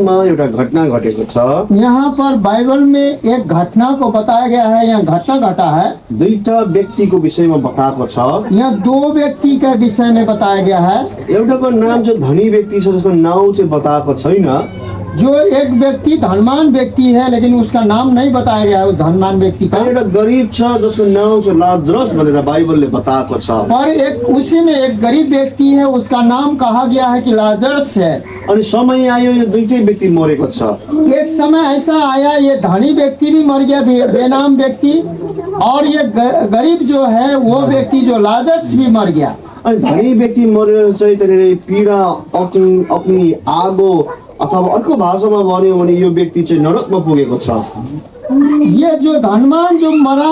जीवनमा एउटा घटना घटेको छ। यहाँ पर बाइबल में एक घटना को बताया गया है, यहाँ घटना घटा है। दुईटा व्यक्तिको विषयमा बताएको छ। यहाँ दो व्यक्ति के विषय में बताया गया है। एउटाको नाम चाहिँ धनी व्यक्ति छ, जसको नाउँ चाहिँ बताएको छैन। जो एक व्यक्ति धनवान व्यक्ति है, लेकिन उसका नाम नहीं बताया गया है उस धनवान व्यक्ति का। एउटा गरिब छ, जसको नाउँ चाहिँ लाजरस भनेर बाइबलले बताएको छ। और एक उसी में एक गरीब व्यक्ति है, उसका नाम कहा गया है कि लाजरस है। अनि समय आयो, यो दुईटै व्यक्ति मरेको छ। एक समय ऐसा आया, ये धनी व्यक्ति भी मर गया, बेनाम व्यक्ति, और ये गरीब जो है वो व्यक्ति जो लाजरस भी मर गया। अनि धनी व्यक्ति मरेर चाहिँ त्यहाँनिर पीडा, अग्नि, आगो, अथवा अर्को भाषामा भन्यो भने यो व्यक्ति चाहिँ नरकमा पुगेको छ। ये जो धनवान जो मरा,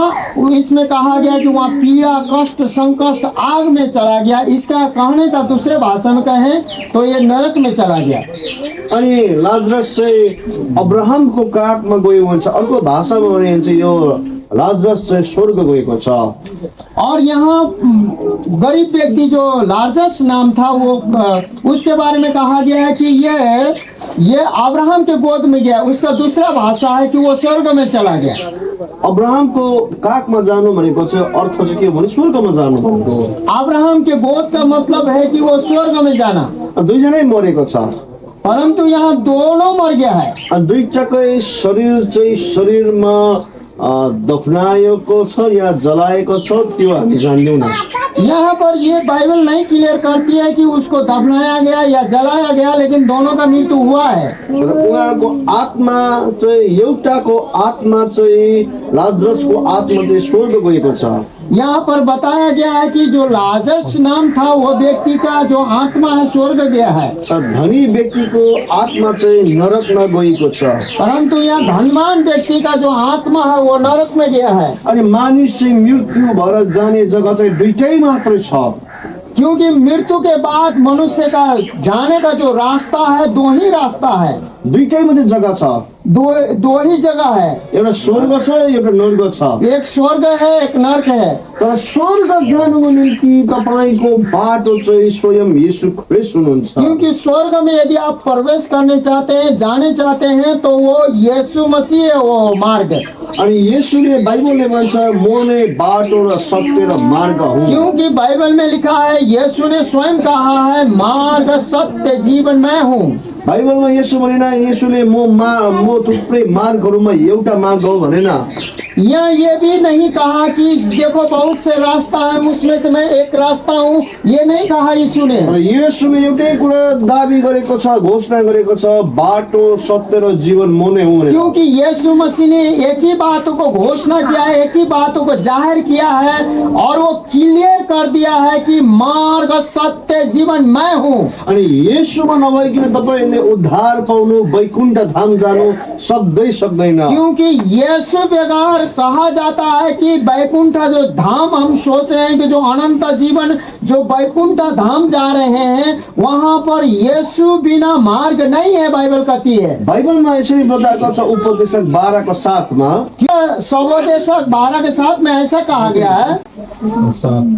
इसमें कहा गया कि वहाँ पीड़ा, कष्ट, संकष्ट, आग में चला गया। इसका कहने का दूसरे भाषा में कहें तो ये नरक में चला गया। अनि लाजरस चाहिँ अब्राहमको काखमा गयो भन्छ। अर्को भाषामा भने चाहिँ यो लाजरस चाहिँ स्वर्ग गएको छ। और यहाँ गरीब व्यक्ति जो लाजरस नाम था, वो उसके बारे में कहा गया है कि ये अब्राहम के गोद में गया। उसका दूसरा भाषा है कि वो स्वर्ग में चला गया। अब्राहमको काखमा जानु भनेको चाहिँ अर्थ चाहिँ के भने स्वर्गमा जानु भनेको। अब्राहम के गोद का मतलब है कि वो स्वर्ग में जाना। दुईजनै मरेको छ, परंतु यहाँ दोनों मर गया है। दुईटाकै शरीर चाहिँ शरीरमा दफनाएको छ या जलाएको छ, त्यो हामी जान्दैनौँ। यहाँ पर ये बाइबल नहीं क्लियर करती है कि उसको दफनाया गया या जलाया गया, लेकिन दोनों का मृत्यु हुआ है। उहाँको आत्मा चाहिँ एउटाको आत्मा चाहिँ लाजरसको आत्मा चाहिँ स्वर्ग गएको छ। यहाँ पर बताया गया है कि जो लाजरस नाम था वो व्यक्ति का जो आत्मा है स्वर्ग गया है, धनी व्यक्तिको आत्मा चाहिँ नरकमा गएको छ। परंतु यहाँ धनवान व्यक्ति का जो आत्मा है वो नरक में गया है। अनि मानिस चाहिँ मृत्यु भएर जाने जग्गा चाहिँ दुईटै मात्रै छ। क्योंकि मृत्यु के बाद मनुष्य का जाने का जो रास्ता है, दो ही रास्ता है, दुईटै मात्रै जग्गा छ। दो ही जगह है, एउटा स्वर्ग छ, एउटा नर्क छ। एक स्वर्ग है, एक नरक है। तर स्वर्ग जानुको निम्ति तपाईको बाटो चाहिँ स्वयं यीशु ख्रीष्ट हुनुहुन्छ। क्योंकि स्वर्ग में यदि आप प्रवेश करने चाहते हैं, जाने चाहते हैं, तो वो यीशु मसीह है वो मार्ग। अनि यीशुले बाइबलले भन्छ म नै बाटो र सत्य र मार्ग हुँ। क्योंकि बाइबल में लिखा है, यीशु ने स्वयं कहा है, मार्ग, सत्य, जीवन मैं हूँ। बाइबलमा यसो भनेन, यसोले म थुप्रै मार्गहरूमा एउटा मार्ग हो भनेन। यहाँ ये भी नहीं कहा कि देखो बहुत से रास्ता है, उसमें से मैं एक रास्ता हूँ, ये नहीं कहा यीशु ने। यीशुले एउटै कुरा दाबी गरेको छ, घोषणा गरेको छ, बाटो, सत्य र जीवन म नै हुँ। क्योंकि यीशु मसीह ने एक ही बातों को घोषणा किया है, एक ही बातों को जाहिर किया है, और वो क्लियर कर दिया है कि मार्ग, सत्य, जीवन मैं हूँ। अनि यीशुमा नभइकन तपाईले उद्धार पाउनु, वैकुण्ठ धाम जानु सक्दैन। क्योंकि यीशु बगैर कहा जाता है कि वैकुंठ जो धाम हम सोच रहे हैं कि जो अनंत जीवन जो वैकुंठ धाम जा रहे हैं, वहां पर यीशु बिना मार्ग नहीं है, बाइबल कहती है। बाइबलमा यसरी बताएको छ उपदेशक 12:7 मा, उपदेशक 12:7 में ऐसा कहा गया है,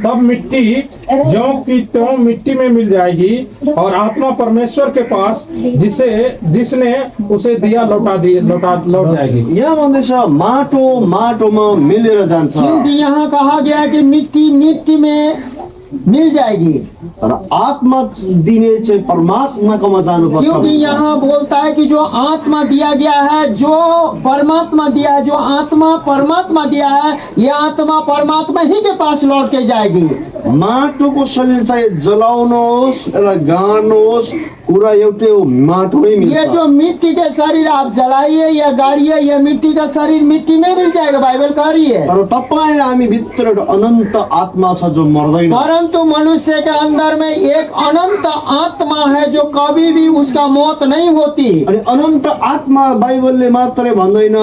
तब मिट्टी ज्यों की त्यों मिट्टी में मिल जाएगी, और आत्मा परमेश्वर के पास जिसने उसे दिया लौट जाएगी। यहाँ भन्दैछ माटो माटोमा मिलेर जान्छ। क्योंकि यहाँ कहा गया है कि मिट्टी मिट्टी में मिल जाएगी, तर आत्मा दिने चाहिँ परमात्माकोमा जानुपर्छ। क्योंकि यहाँ बोलता है कि जो आत्मा दिया गया है, जो परमात्मा दिया है, जो आत्मा परमात्मा दिया है, ये आत्मा परमात्मा ही के पास लौट के जाएगी। माटोको शरीर चाहिँ जलाउनुहोस् र गाड्नुहोस्, पूरा एउटै हो, माटो नै मिल्छ। ये जो मिट्टी के शरीर आप जलाइए या गाड़िए, ये मिट्टी का शरीर मिट्टी में मिल जाएगा, बाइबल कह रही है। तर तपाईँ र हामी भित्र एउटा अनन्त आत्मा छ जो मर्दैन। परंतु मनुष्य के अंदर में एक अनंत आत्मा है जो कभी भी उसका मौत नहीं होती। अनि अनन्त आत्मा बाइबलले मात्रै भन्दैन,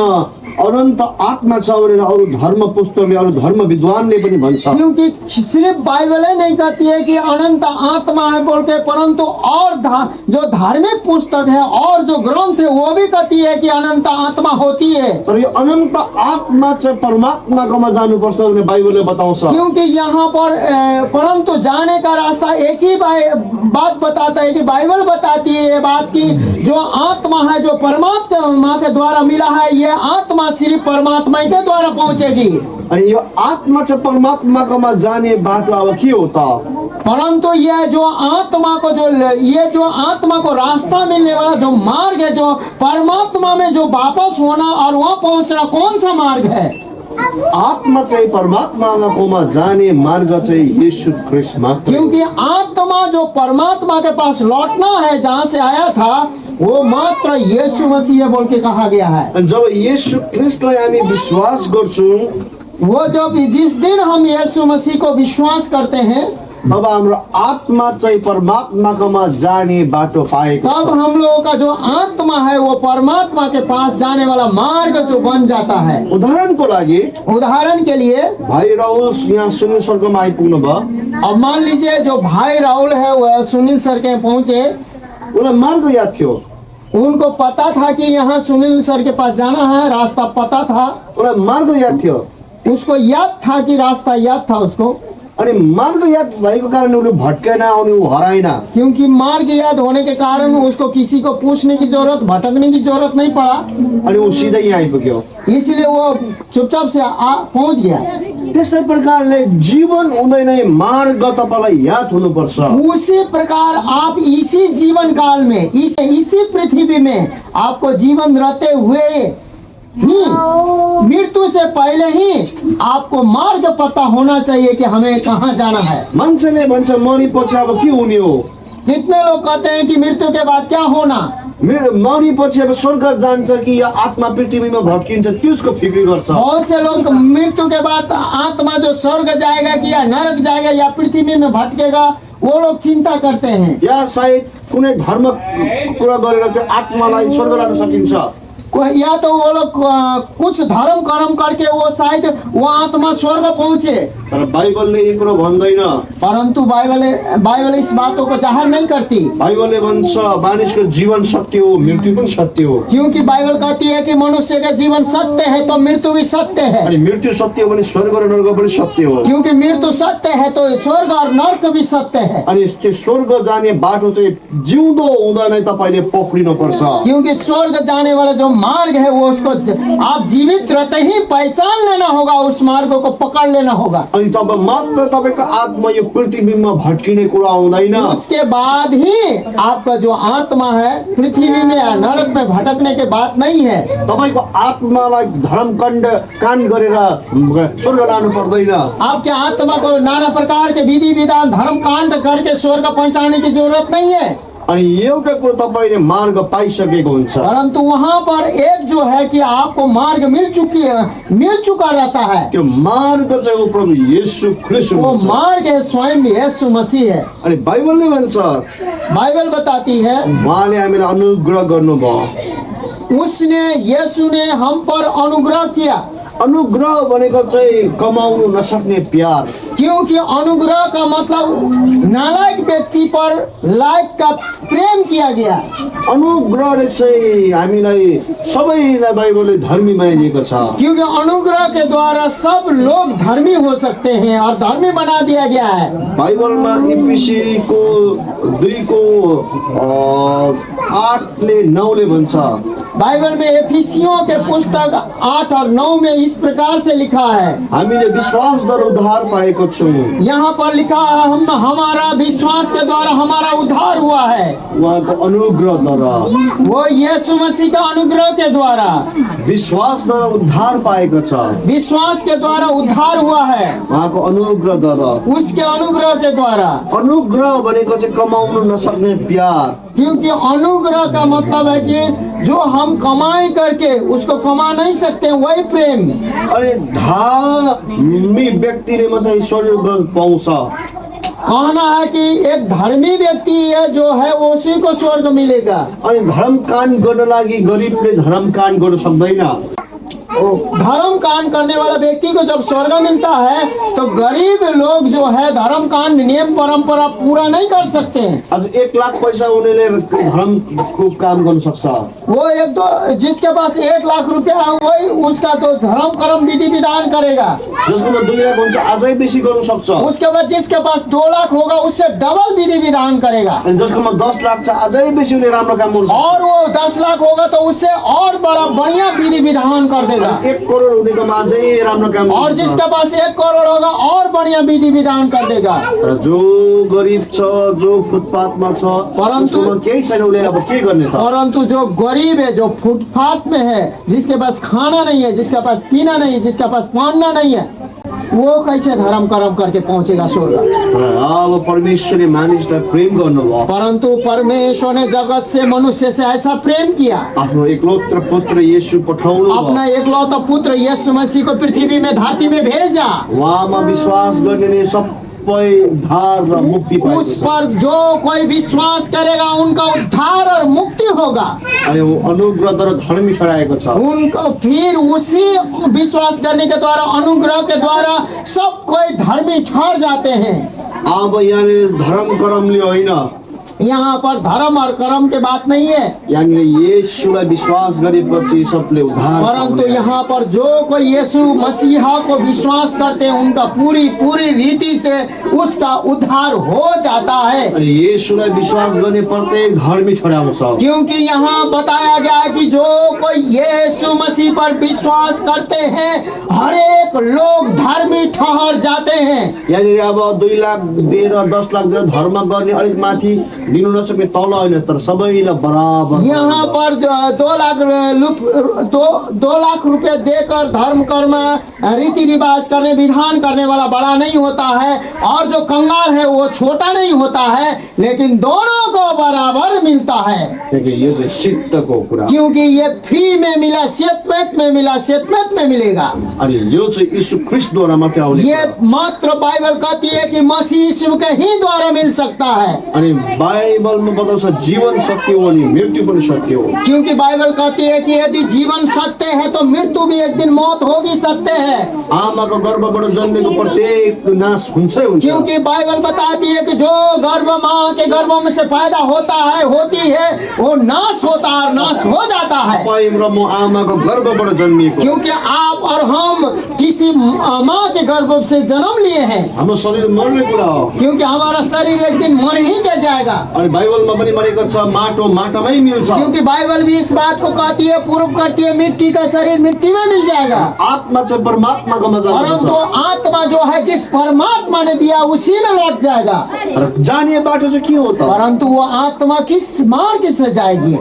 अनन्त आत्मा छ भनेर अरू धर्म पुस्तकले अरू धर्म विद्वानले पनि भन्छ। क्योंकि सिर्फ बाइबल ही नहीं कहती है कि अनंत आत्मा है बोल के, परंतु और जो धार्मिक पुस्तक है और जो ग्रंथ है वो भी कहती है कि अनंत आत्मा होती है। तर यो अनन्त आत्मा चाहिँ परमात्माकोमा जानुपर्छ भनेर बाइबलले बताउँछ। क्योंकि यहाँ पर परंतु जाने का रास्ता एक ही बात बताता है कि बाइबल बताती है ये बात की जो आत्मा है जो परमात्मा के द्वारा मिला है, ये आत्मा सिर्फ परमात्मा के द्वारा पहुंचेगी। अनि यो आत्मा चाहिँ परमात्माकोमा जाने बाटो अब के हो त? परंतु ये जो आत्मा को रास्ता मिलने वाला जो मार्ग है, जो परमात्मा में जो वापस होना और वहाँ पहुंचना, कौन सा मार्ग है? आत्मा चाहिँ परमात्माकोमा जाने मार्ग चाहिँ यीशु ख्रीष्ट मात्र। क्योंकि आत्मा जो परमात्मा के पास लौटना है जहाँ से आया था वो मात्र यीशु मसीह बोल के कहा गया है। अनि जब यीशु ख्रीष्टलाई हामी विश्वास गर्छौं, वो जब जिस दिन हम यीशु मसीह को विश्वास करते हैं तब हाम्रो आत्मा चाहिँ परमात्माकोमा जाने बाटो पाएको तब छ। हम लोगों का जो आत्मा है वो परमात्मा के पास जाने वाला मार्ग जो बन जाता है। उदाहरणको लागि उदाहरण के लिए भाइ राहुल यहाँ सुनिल स्वर्गमा आइपुग्नु भयो। अब मान लीजिए जो भाई राहुल है वह सुनील सर के पहुंचे, उनलाई मार्ग याद थियो, उनको पता था कि यहाँ सुनील सर के पास जाना है, रास्ता पता था, उनलाई मार्ग याद थियो। उसको याद था कि रास्ता याद था उसको, अनि मार्ग याद भएको कारण उनी भट्केन, अनि ऊ हराएन। क्योंकि मार्ग याद होने के कारण उसको किसी को पूछने की जरूरत, भटकने की जरूरत नहीं पड़ा, अनि ऊ सिधै यहाँ आइपुग्यो। इसलिए वो चुपचाप से पहुंच गया। त्यस्तै प्रकारले जीवन हुँदैन, मार्ग तपाईलाई याद हुनुपर्छ। उसी प्रकार आप इसी जीवन काल में, इसी पृथ्वी में आपको जीवन रहते हुए ही मृत्यु से पहले ही आपको मार्ग पता होना चाहिए कि हमें कहाँ जाना है। मान्छेले भन्छ मरेपछि अब के हुने हो? कितने लोग कहते हैं कि मृत्यु के बाद क्या होना? मरेपछि अब स्वर्ग जान्छ कि या आत्मा पृथ्वीमा भट्किन्छ त्यसको फिक्र गर्छ। बहुत से लोग मृत्यु के बाद आत्मा जो स्वर्ग जाएगा कि या नरक जाएगा या पृथ्वी में भटकेगा, वो लोग चिंता करते हैं। या सायद कुनै धर्म कुरा गरेर त्यो आत्मालाई स्वर्ग लान सकिन्छ। या तो वो लोग कुछ धर्म कर्म करके वो शायद वो आत्मा स्वर्ग पहुंचे, तर बाइबलले यो कुरो भन्दैन। परंतु बाइबल इस बातों को जाहिर नहीं करती। बाइबलले भन्छ मानिसको जीवन सत्य हो, मृत्यु पनि सत्य हो। क्योंकि बाइबल कहती है कि मनुष्य का जीवन सत्य है तो मृत्यु भी सत्य है। अनि मृत्यु सत्य हो भने स्वर्ग र नरक पनि सत्य हो। क्योंकि मृत्यु सत्य है तो स्वर्ग और नरक भी सत्य है। अनि त्यो स्वर्ग जाने बाटो चाहिँ जिउँदो हुँदा नै तपाईले पक्रिनु पर्छ। क्योंकि स्वर्ग जाने वाला जो मार्ग है वो उसको आप जीवित रहते ही पहचान लेना होगा, उस मार्ग को पकड़ लेना होगा। अनि तब मात्र तपाईको आत्मा यो पृथ्वीमा भट्किने कुरा आउँदैन। उसके बाद ही आपका जो आत्मा है पृथ्वी में या नरक में भटकने के बात नहीं है। तपाईको आत्मालाई धर्मकाण्ड काण्ड गरेर स्वर्ग लानु पर्दैन। आपके आत्मा को नाना प्रकार के विधि विधान धर्म कांड करके स्वर्ग पहुंचाने की जरूरत नहीं है। अनि एउटा कुरो तपाईले मार्ग पाइसकेको हुन्छ। परंतु वहाँ पर एक जो है कि आपको मार्ग मिल चुका रहता है। त्यो मार्ग चाहिँ हो प्रभु येशू ख्रीष्ट वो हुनुहुन्छ। मार्ग है स्वयं यीशु मसीह है। अनि बाइबलले भन्छ बाइबल बताती है उहाँले हामीलाई अनुग्रह गर्नुभयो। उसने यीशु ने हम पर अनुग्रह किया। अनुग्रह भनेको चाहिँ कमाउनु नसक्ने प्यार। क्योंकि अनुग्रह का मतलब नालायक व्यक्ति पर लायक का प्रेम किया गया। अनुग्रहले चाहिँ हामीलाई सबैलाई बाइबलले धर्मी बनाइदिएको छ। क्योंकि अनुग्रह के द्वारा सब लोग धर्मी हो सकते हैं और धर्मी बना दिया गया है। बाइबलमा एफिसीको 2:8-9 भन्छ। बाइबल में एफिसियों के पुस्तक 8 और 9 में इस प्रकार से लिखा है, हामीले विश्वासद्वारा उद्धार पाएको छौँ। यहाँ पर लिखा है हमारा विश्वास के द्वारा हमारा उद्धार हुआ है। उहाँको अनुग्रहद्वारा, वो यीशु मसीह का अनुग्रह के द्वारा विश्वासद्वारा उद्धार पाएको छ। विश्वास के द्वारा उद्धार हुआ है, उहाँको अनुग्रहद्वारा। उसके अनुग्रह के द्वारा। अनुग्रह भनेको चाहिँ कमाउनु नसक्ने प्यार। क्योंकि अनुग्रह का मतलब है कि जो हम कमाई करके उसको कमा नहीं सकते वही प्रेम। अरे धार्मी व्यक्तिले मात्रै स्वर्ग पाउँछ। कहना है कि एक धर्मी व्यक्ति है जो है वो उसी को स्वर्ग मिलेगा। अनि धर्म काण्ड गर्न लागि गरिबले धर्म काण्ड गर्न सक्दैन। धर्म कांड करने वाला व्यक्ति को जब स्वर्ग मिलता है तो गरीब लोग जो है धर्म कांड नियम परंपरा पूरा नहीं कर सकते हैं। आज 1 लाख पैसा हुनेले धर्मको काम गर्न सक्छ। वो एक तो जिसके पास 1 लाख रुपया है वही उसका तो धर्म कर्म विधि विधान करेगा। जसकोमा 2 लाख हुन्छ अझै बेसी गर्न सक्छ। उसके बाद जिसके पास 2 लाख होगा उससे डबल विधि विधान करेगा। अनि जसकोमा 10 लाख छ अझै बेसी उले राम्रो काम गर्छ। और वो 10 लाख होगा तो उससे और बड़ा बढ़िया विधि विधान कर देगा। 1 करोड हुनेकोमा अझै राम्रो काम और जिसके पास 1 करोड़ होगा और बढ़िया विधि विधान कर देगा। र जो गरिब छ, जो फुटपाथमा छ, परन्तु केही छैन उले अब के गर्ने त? परंतु जो गरीब है, जो फुटपाथ में है, जिसके पास खाना नहीं है, जिसके पास पीना नहीं है, जिसके पास पहनना नहीं है, वो कैसे धर्म कर्म करके पहुंचेगा स्वर्ग? तर अब परमेश्वरले मानिसलाई प्रेम गर्नुभयो। परंतु परमेश्वर ने जगत से मनुष्य से ऐसा प्रेम किया, आफ्नो एकलौत्र पुत्र येशू पठाउनु अपना एकलौता पुत्र यीशु मसीह को पृथ्वी में धरती में भेजा। उहाँमा विश्वास गर्नेले सबै उद्धार र मुक्ति पाएको उस छ। पर जो कोई विश्वास करेगा उनका उद्धार और मुक्ति होगा। अनि अनुग्रहद्वारा धर्मी ठहराएको छ। उनको फिर उसी विश्वास करने के द्वारा अनुग्रह के द्वारा सब कोई धर्मी ठहर जाते हैं। अब यहाँनिर धर्म कर्मले होइन, यहाँ पर धर्म और कर्म की बात नहीं है, यहाँनिर येशूलाई विश्वास गरेपछि सबले उद्धार परंतु पाउँछ। यहाँ पर जो कोई यीशु मसीहा को विश्वास करते हैं उनका पूरी पूरी रीति से उसका उद्धार हो जाता है। अनि येशूलाई विश्वास गर्ने प्रत्येक धर्मी ठहराउँछ। क्योंकि यहाँ बताया गया है कि जो कोई यीशु मसीह पर विश्वास करते हैं हर एक लोग धर्मी ठहर जाते हैं। यहाँनिर अब 2 लाख दिएर 10 लाख दिएर धर्म गर्ने अलिक माथि दिनु नसक्ने तल होइन, तर सबैलाई बराबर। यहाँ पर 2 लाख रुपए देकर धर्म कर्म रीति रिवाज करने विधान करने वाला बड़ा नहीं होता है और जो कंगाल है वो छोटा नहीं होता है, लेकिन दोनों को बराबर मिलता है। किनकि यो चाहिँ सिद्धको कुरा। क्योंकि ये फ्री में मिला, सेतमेत में मिला, सेतमेत में मिलेगा। अनि यो चाहिँ यीशु ख्रीष्टद्वारा मात्रै आउने ये कुरा। मात्र बाइबल कहती है कि मसीह यीशु के ही द्वारा मिल सकता है। अनि बाइबलमा बताउँछ जीवन सत्य हो अनि मृत्यु पनि सत्य हो। क्योंकि बाइबल कहती है कि यदि जीवन सत्य है तो मृत्यु भी एक दिन मौत होगी सत्य है। आमाको गर्भबाट जन्मेको प्रत्येक नाश हुन्छै हुन्छ। क्योंकि बाइबल बताती है कि जो गर्भ माँ के गर्भ में से पैदा होता है होती है वो नाश होता है और नाश हो जाता है। तपाईँ र म आमाको गर्भबाट जन्मिएको। क्योंकि आप और हम किसी माँ के गर्भ से जन्म लिए हैं। हाम्रो शरीर मर्ने कुरा हो। क्योंकि हमारा शरीर एक दिन मर ही के जाएगा। अनि बाइबलमा पनि भनेको छ माटो माटामै मिल्छ। क्योंकि बाइबल भी इस बात को कहती है, पूर्व करती है, मिट्टी का शरीर मिट्टी में मिल जाएगा। आत्मा चाहिँ परमात्माकोमा परंतु जान्छ। आत्मा जो है जिस परमात्मा ने दिया उसी में लौट जाएगा। र जाने बाटो चाहिँ के हो त? परंतु वो आत्मा किस मार्ग से जाएगी?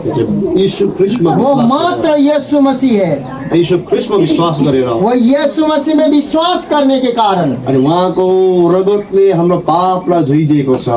यीशु ख्रीष्टमा वो विश्वास मात्र यीशु मसीह है। गरेर, यीशु ख्रीष्टमा विश्वास गरेर, वो यीशु मसीह में विश्वास करने के कारण अनि उहाँको रगतले हाम्रो पापलाई धोइदिएको छ।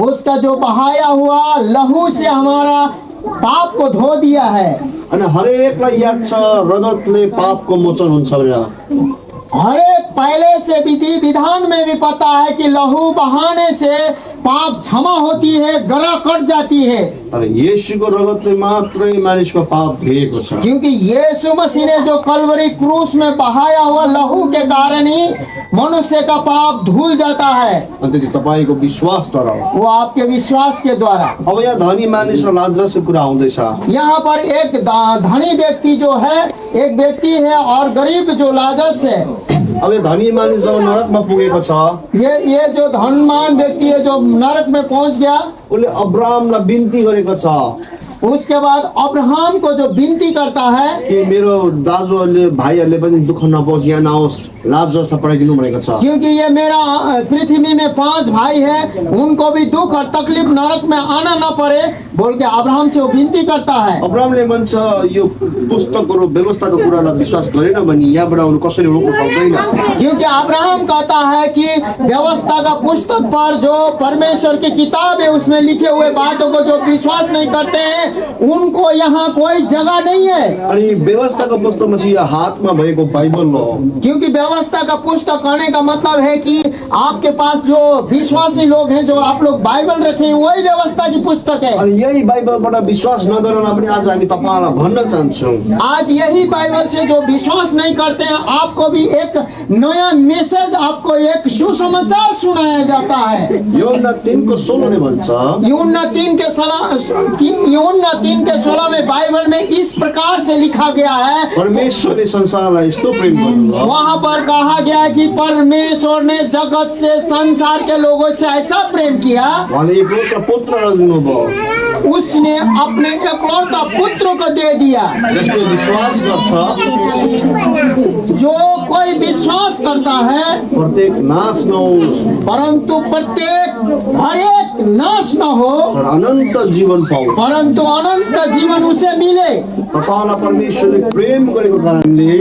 उसका जो बहाया हुआ लहू से हमारा पाप को धो दिया है। अनि हरेकलाई याद छ रगतले पापको मोचन हुन्छ भनेर। हर एक पहले से विधि विधान में भी पता है कि लहू बहाने से पाप क्षमा होती है, गरा कट जाती है। तर येशूको रगतले मात्रै मानिसको पाप धोएको छ। क्योंकि यीशु मसीह ने जो कलवरी क्रूस में बहाया हुआ लहू के कारण ही मनुष्य का पाप धुल जाता है। अनि त्यो तपाईँको विश्वासद्वारा हो। वो आपके विश्वास के द्वारा। अब यहाँ धनी मानिस र लाजरसको कुरा आउँदैछ। यहाँ पर एक धनी व्यक्ति जो है, एक व्यक्ति है और गरीब जो लाजरस है। अब यो धनी मानिस जब नरकमा पुगेको छ, ये जो धनवान व्यक्ति है जो नरक में पहुंच गया, उसले अब्राहमलाई बिन्ती गरेको छ उसके बाद अब्राहम को जो विनती करता है कि मेरो दाजुहरूले भाइहरूले पनि दुःख नपाओस्, यहाँ नआओस्, लाजरसलाई पठाइदिनु भनेको छ। क्योंकि ये मेरा पृथ्वी में 5 भाई है, उनको भी दुख और तकलीफ नरक में आना न पड़े बोल के अब्राहम से वो विनती करता है। अब्राहमले भन्छ यो पुस्तकको व्यवस्थाको कुरालाई विश्वास गरेन भने यहाँबाट अरू कसैले रोक्न सक्दैन। क्योंकि अब्राहम कहता है कि व्यवस्था का पुस्तक पर जो परमेश्वर की किताब है उसमें लिखे हुए बातों को जो विश्वास नहीं करते हैं हैं उनको यहाँ कोई जगह नहीं है। अनि व्यवस्थाको पुस्तकमा चाहिँ यो हातमा भएको बाइबल हो। क्योंकि व्यवस्था का पुस्तक कहने का मतलब है कि आपके पास जो विश्वासी लोग हैं, जो आप लोग बाइबल रखे हैं, वही व्यवस्था की पुस्तक है। अनि यही बाइबलबाट विश्वास नगर्न पनि आज हामी तपाईँलाई भन्न चाहन्छौँ। आज यही बाइबल से जो विश्वास नहीं करते हैं, आपको भी एक नया मैसेज, आपको एक सुसमाचार सुनाया जाता है। यूहन्ना 3:16 ने भन्छ, यूहन्ना 3:16 में बाइबल में इस प्रकार से लिखा गया है, परमेश्वरले संसारलाई यस्तो प्रेम गर्नुभयो, वहाँ पर कहा गया कि परमेश्वर ने जगत से, संसार के लोगों से ऐसा प्रेम किया, उहाँले एकमात्र पुत्रलाई दिनुभयो, उसने अपने एकलौता पुत्र को दे दिया। जसले विश्वास गर्छ जो कोई विश्वास करता है, प्रत्येक नाश नहोस् परंतु प्रत्येक हर एक नाश न हो, तर अनन्त जीवन पाओस्। परंतु अनंत जीवन उसे मिले। तपाईँलाई परमेश्वरले प्रेम गरेको कारणले,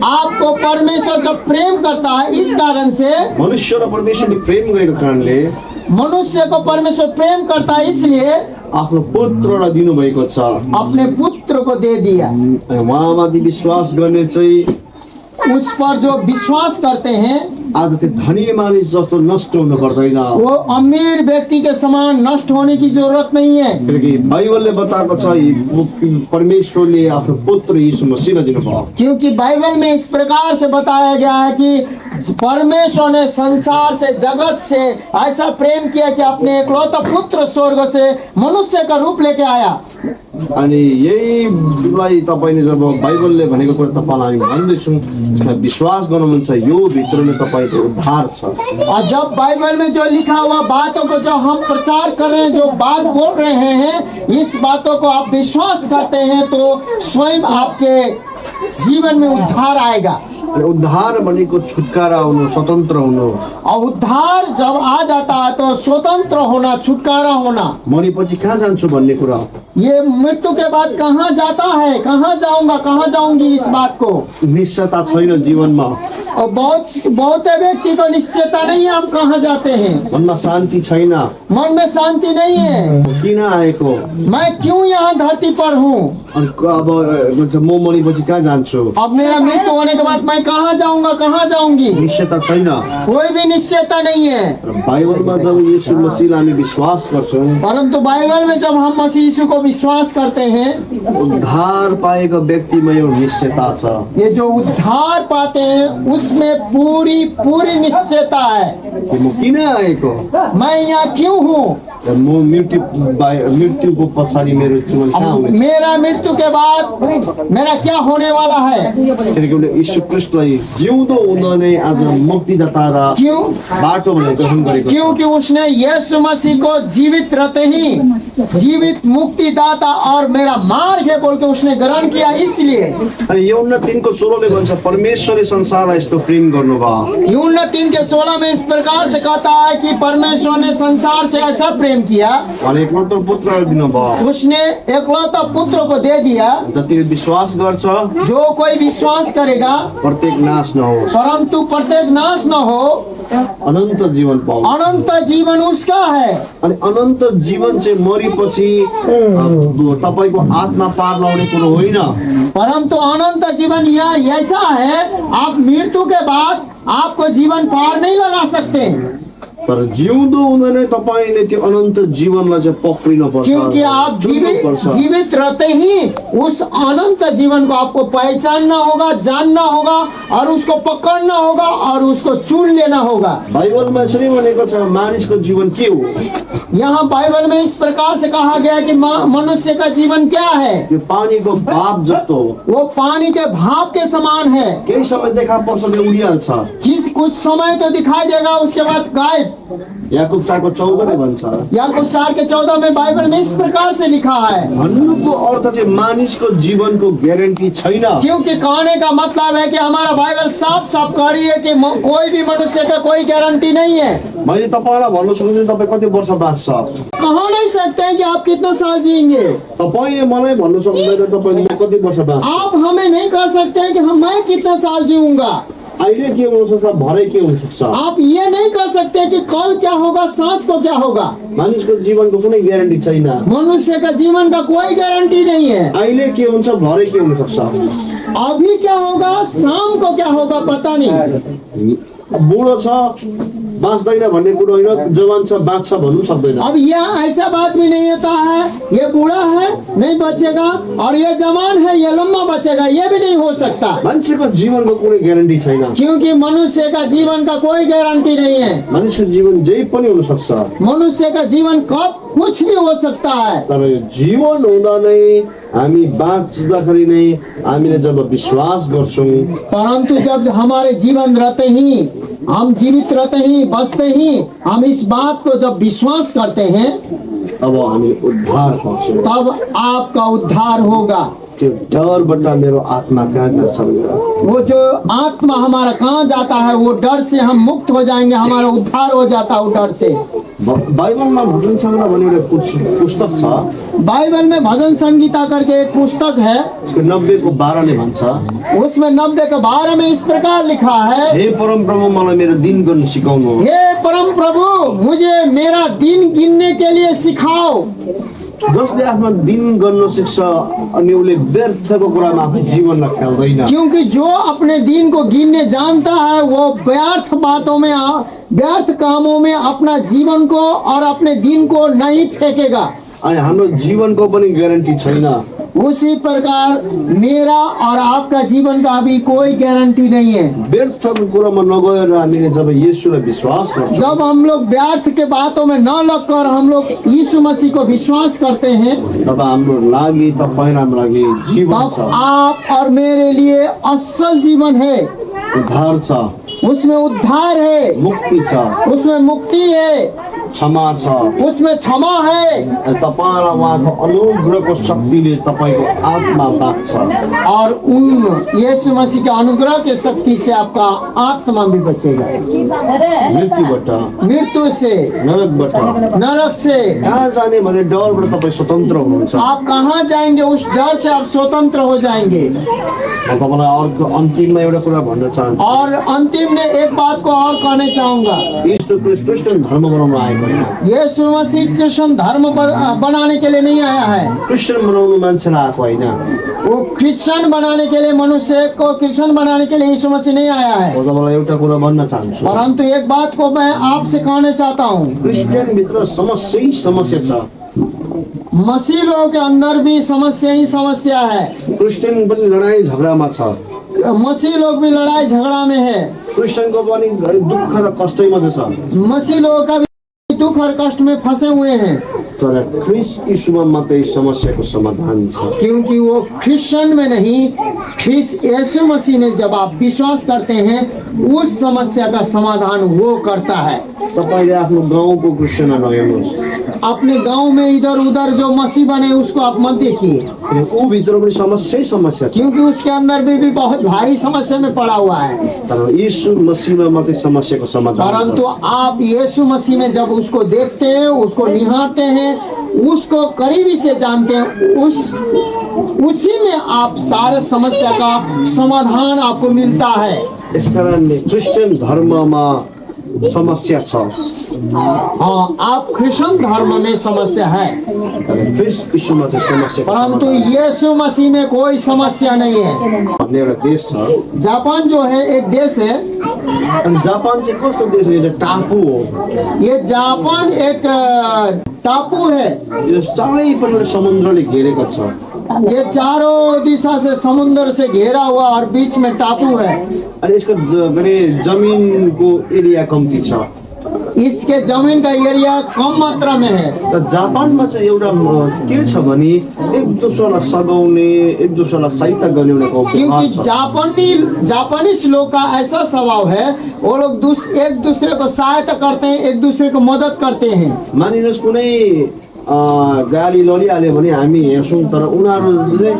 आपको परमेश्वर जब प्रेम करता है, इस कारण से मनुष्य र परमेश्वरले प्रेम गरेको कारणले मनुष्य को परमेश्वर प्रेम करता है, इसलिए आफ्नो पुत्रलाई दिनुभएको छ। अपने पुत्र को दे दिया। उहाँमाथि विश्वास गर्ने चाहिँ उस पर जो विश्वास करते हैं, आज त्यो धनी मानिस जस्तो नष्ट हुनु पर्दैन, वो अमीर व्यक्ति के समान नष्ट होने की जरूरत नहीं है। किनकि बाइबलले बताएको छ परमेश्वरले आफ्नो पुत्र यीशु मसीहलाई दिनुभयो। क्योंकि बाइबल में इस प्रकार से बताया गया है कि परमेश्वर ने संसार से, जगत से ऐसा प्रेम किया कि अपने एकलौता पुत्र स्वर्ग से मनुष्य का रूप लेके आया। अनि यहीलाई तपाईँले जब बाइबलले भनेको कुरा तपाईँलाई हामी भन्दैछौँ, यसलाई विश्वास गर्नुहुन्छ, यो भित्र नै तपाईँको उद्धार छ। और जब बाइबल में जो लिखा हुआ बातों को जब हम प्रचार कर रहे हैं, जो बात बोल रहे हैं, इस बातों को आप विश्वास करते हैं तो स्वयं आपके जीवन में उद्धार आएगा। अनि उद्धार भनेको छुटकारा हुनु, स्वतन्त्र हुनु। और उद्धार जब आ जाता है तो स्वतंत्र होना, छुटकारा होना। मरेपछि कहाँ जान्छु भन्ने कुरा हो। ये मृत्यु के बाद कहाँ जाता है, कहाँ जाऊंगा, कहाँ जाऊंगी, इस बात को निश्चयता छैन जीवनमा। और बहुत व्यक्ति को निश्चयता नहीं है हम कहाँ जाते हैं। मनमा शान्ति छैन, मन में शांति नहीं है, किन आएको, मैं क्यों यहाँ धरती पर हूँ, अनि अब भन्छ म मरेपछि कहाँ जान्छु, अब मेरा मृत्यु होने के बाद मैं कहाँ जाऊंगा, कहाँ जाऊंगी, निश्चयता छैन। कोई भी निश्चयता नहीं है। र बाइबलमा जब यीशु मसीहलाई हामी विश्वास गर्छौँ, परंतु बाइबल में जब हम मसीह यीशु को विश्वास करते हैं, उद्धार पाएको व्यक्तिमा यो निश्चयता छ ये जो उद्धार पाते हैं उसमें पूरी निश्चयता है। कि म किन आएको, मैं यहाँ क्यों हूँ, र म मृत्युको पछाडि मेरो जीवन कहाँ हुनेछ। मेरा मृत्यु के बाद मेरा क्या होने वाला है। किनकि उनले यीशु ख्रीष्टलाई जिउँदो हुँदा नै आज मुक्तिदाता र क्यों? बाटो भनेर ग्रहण गरेको छ। क्योंकि उसने यीशु मसीह को जीवित रहते ही जीवित मुक्तिदाता और मेरा मार्ग है बोल के उसने ग्रहण किया। इसलिए अनि यूहन्ना 3:16 भन्छ परमेश्वरले संसारलाई यस्तो प्रेम गर्नुभयो। यूहन्ना 3:16 में इस प्रकार से कहता है कि परमेश्वर ने संसार से ऐसा प्रेम किया, अनि एकमात्र पुत्रलाई दिनुभयो, उसने एकलौता पुत्र को दे दिया। जतिले विश्वास गर्छ जो कोई विश्वास करेगा प्रत्येक नाश नहोस्, परंतु प्रत्येक नाश न हो, अनन्त जीवन पाओस्। अनंत जीवन उसका है। अनि अनन्त जीवन चाहिँ मरेपछि तपाईँको आत्मा पार लाउने कुरो होइन। परंतु अनंत जीवन यह ऐसा है, आप मृत्यु के बाद आपको जीवन पार नहीं लगा सकते, तर जिउँदो हुँदा नै तपाईँले त्यो अनन्त जीवनलाई चाहिँ पक्रिनुपर्छ। क्योंकि आप जीवित रहते ही उस अनंत जीवन को आपको पहचानना होगा, जानना होगा और उसको पकड़ना होगा और उसको चुन लेना होगा। बाइबलमा यसरी भनेको छ मानिसको जीवन के हो। यहाँ बाइबल में इस प्रकार से कहा गया कि मनुष्य का जीवन क्या है, यो पानीको भाप जस्तो हो, वो पानी के भाप के समान है। केही समय देखा पर्छ उडिहाल्छ। कुछ समय तो दिखाई देगा, उसके बाद गायब। याकुब 4:14 ने भन्छ, याकूब 4:14 में बाइबल में इस प्रकार से लिखा है। भन्नुको अर्थ चाहिँ मानिसको जीवनको ग्यारेन्टी छैन। क्योंकि कहने का मतलब है कि हमारा बाइबल साफ साफ कह रही है कि कोई भी मनुष्य का कोई गारंटी नहीं है। मैले तपाईँलाई भन्नु सक्छु तपाईँ कति वर्ष बाँच्छ। कह नहीं सकते हैं कि आप कितना साल जिएंगे। तपाईँले मलाई भन्नु सक्नुहुन्छ तपाईँले कति वर्ष बाँच्छ। आप हमें नहीं कह सकते हैं कि मैं कितना साल जीऊंगा। अहिले के हुनसक्छ, भरे के हुनसक्छ। आप ये नहीं कह सकते कि कल क्या होगा, सांस को क्या होगा। मानिसको जीवनको कुनै ग्यारेन्टी छैन। मनुष्य का जीवन का कोई गारंटी नहीं है। अहिले के हुन्छ, भरे के हुनसक्छ। अभी क्या होगा, शाम को क्या होगा, पता नहीं। बुढो छ बाँच्दैन भन्ने कुरो होइन, जवान छ बाँच्छ भन्नु सक्दैन। अब यह ऐसा बात भी नहीं होता है ये बूढ़ा है नहीं बचेगा और ये जवान है ये लंबा बचेगा, ये भी नहीं हो सकता। मान्छेको जीवनको कुनै ग्यारेन्टी छैन। क्योंकि मनुष्य का जीवन का कोई गारंटी नहीं है। मानिसको जीवन जे पनि हुन सक्छ। मनुष्य का जीवन कब कुछ भी हो सकता है। तर यो जीवन हुँदा नै, हामी बाँच्दाखेरि नै हामीले जब विश्वास गर्छौँ, परंतु जब हमारे जीवन रहते ही, हम जीवित रहते ही, बचते ही हम इस बात को जब विश्वास करते हैं, अब हामी उद्धार पाउँछौँ। तब आपका उद्धार होगा। त्यो डरबाट मेरो आत्मा कहाँ जान्छ भनेर। वो जो आत्मा हमारा कहाँ जाता है, वो डर से हम मुक्त हो जाएंगे, हमारा उद्धार हो जाता है वो डर से। बाइबलमा भजन सङ्ग्रह भन्ने एउटा पुस्तक छ। बाइबल में भजन संगीता करके एक पुस्तक है, उसको 90:12 ले भन्छ, उसमें 90 के 12 में इस प्रकार लिखा है, हे परम प्रभु मलाई मेरो दिन गर्न सिकाउनु। हे परम प्रभु मुझे मेरा दिन गिनने के लिए सिखाओ। जसले आफ्नो दिन गर्न सिक्छ अनि उसले व्यर्थको कुरामा आफ्नो जीवनलाई फ्याल्दैन। क्योंकि जो अपने दिन को गिनने जानता है वो व्यर्थ बातों में, व्यर्थ कामों में अपना जीवन को और अपने दिन को नहीं फेंकेगा। अनि हाम्रो जीवनको पनि ग्यारेन्टी छैन। उसी प्रकार मेरा और आपका जीवन का भी कोई गारंटी नहीं है। व्यर्थको कुरामा नगएर हामीले जब येशूलाई विश्वास गर्छौँ, जब हम लोग व्यर्थ के बातों में न लगकर हम लोग यीशु मसीह को विश्वास करते हैं, तब हाम्रो लागि, तपाईँ हाम्रो लागि जीवन तब छ, आप और मेरे लिए असल जीवन है। उद्धार छ, उसमें उद्धार है, मुक्ति छ, उसमें मुक्ति है, क्षमा छ। उसमें क्षमा है अनि तपाईँलाई उहाँको अनुग्रहको शक्तिले तपाईँको आत्मा बाँच्छ। और उन यीशु मसीह के अनुग्रह के शक्ति से आपका आत्मा भी बचेगा, मृत्युबाट, मृत्यु से, नरकबाट, नरक से। कहाँ जाने भने डरबाट तपाईँ स्वतन्त्र हुनुहुन्छ। आप कहाँ जाएंगे, उस डर से आप स्वतंत्र हो जाएंगे। म तपाईँलाई अर्को अन्तिममा एउटा कुरा भन्न चाहन्छु। और अंतिम में एक बात को और कहना चाहूंगा, यीशु क्रिस्चियन धर्म बनाउन आएको होइन। यीशु मसीह कृष्ण धर्म बनाने के लिए नहीं आया है। क्रिस्चियन बनाउनु मान्छेलाई आएको होइन। वो क्रिश्चियन बनाने के लिए, मनुष्य को क्रिश्चियन बनाने के लिए यीशु मसीह नहीं आया है। म तपाईँलाई एउटा कुरा भन्न चाहन्छु। परंतु एक बात को मैं आपसे कहना चाहता हूँ, क्रिस्चियन भित्र समस्या ही समस्या छ। मसीह लोगों के अंदर भी समस्या ही समस्या है। क्रिस्चियन पनि लडाई झगडामा छ। मसीह लोग भी लड़ाई झगड़ा में है। क्रिस्चियनको पनि दुःख र कष्टै मात्रै छ। मसीह लोगों का भी दुख और कष्ट में फंसे हुए हैं। तर ख्रिस्ट यीशुमा मात्रै समस्याको समाधान छ। क्योंकि वो क्रिश्चियन में नहीं, ख्रिस्ट यीशु मसीह में जब आप विश्वास करते हैं, उस समस्या का समाधान वो करता है। तपाईँले आफ्नो गाउँको क्रिस्चियन नहेर्नुहोस्। अपने गांव में इधर उधर जो मसीह बने उसको आप मत देखिए, ऊ भित्र पनि समस्या छ। क्योंकि उसके अंदर भी बहुत भारी समस्या में पड़ा हुआ है। तर यीशु मसीहमा मात्रै समस्याको समाधान छ। परंतु आप यीशु मसीह में जब उसको देखते हैं, उसको निहारते हैं, उसको करीबी से जानते हैं, उसी में आप सारे समस्या का समाधान आपको मिलता है। यस कारणले क्रिस्चियन धर्ममा समस्या छ। हाँ, आप क्रिश्चियन धर्म में समस्या है, ख्रिस्ट यीशुमा चाहिँ समस्या। परंतु यीशु मसीह में कोई समस्या नहीं है। भन्ने एउटा देश छ। जापान जो है एक देश है। अनि जापान चाहिँ कस्तो देश हो? यो चाहिँ टापु हो। ये जापान एक टापू है। यो चारैपट्टि समुद्रले घेरेको छ। ये चारों दिशा से समुद्र से घेरा हुआ और बीच में टापू है। अनि यसको जमिनको एरिया कम्ती छ। इसके जमीन का एरिया कम मात्रा में है। र जापानमा चाहिँ एउटा के छ भने एक दोस्रोलाई सघाउने, एक दोस्रोलाई सहायता गर्ने उनीहरूको क्योंकि व्यवहार छ। जापानीज लोग का ऐसा स्वभाव है, वो लोग एक दूसरे को सहायता करते हैं, एक दूसरे को मदद करते हैं। मानिनुहोस् कुनै गाडी लडिहाल्यो भने हामी हेर्छौँ, तर उनीहरू चाहिँ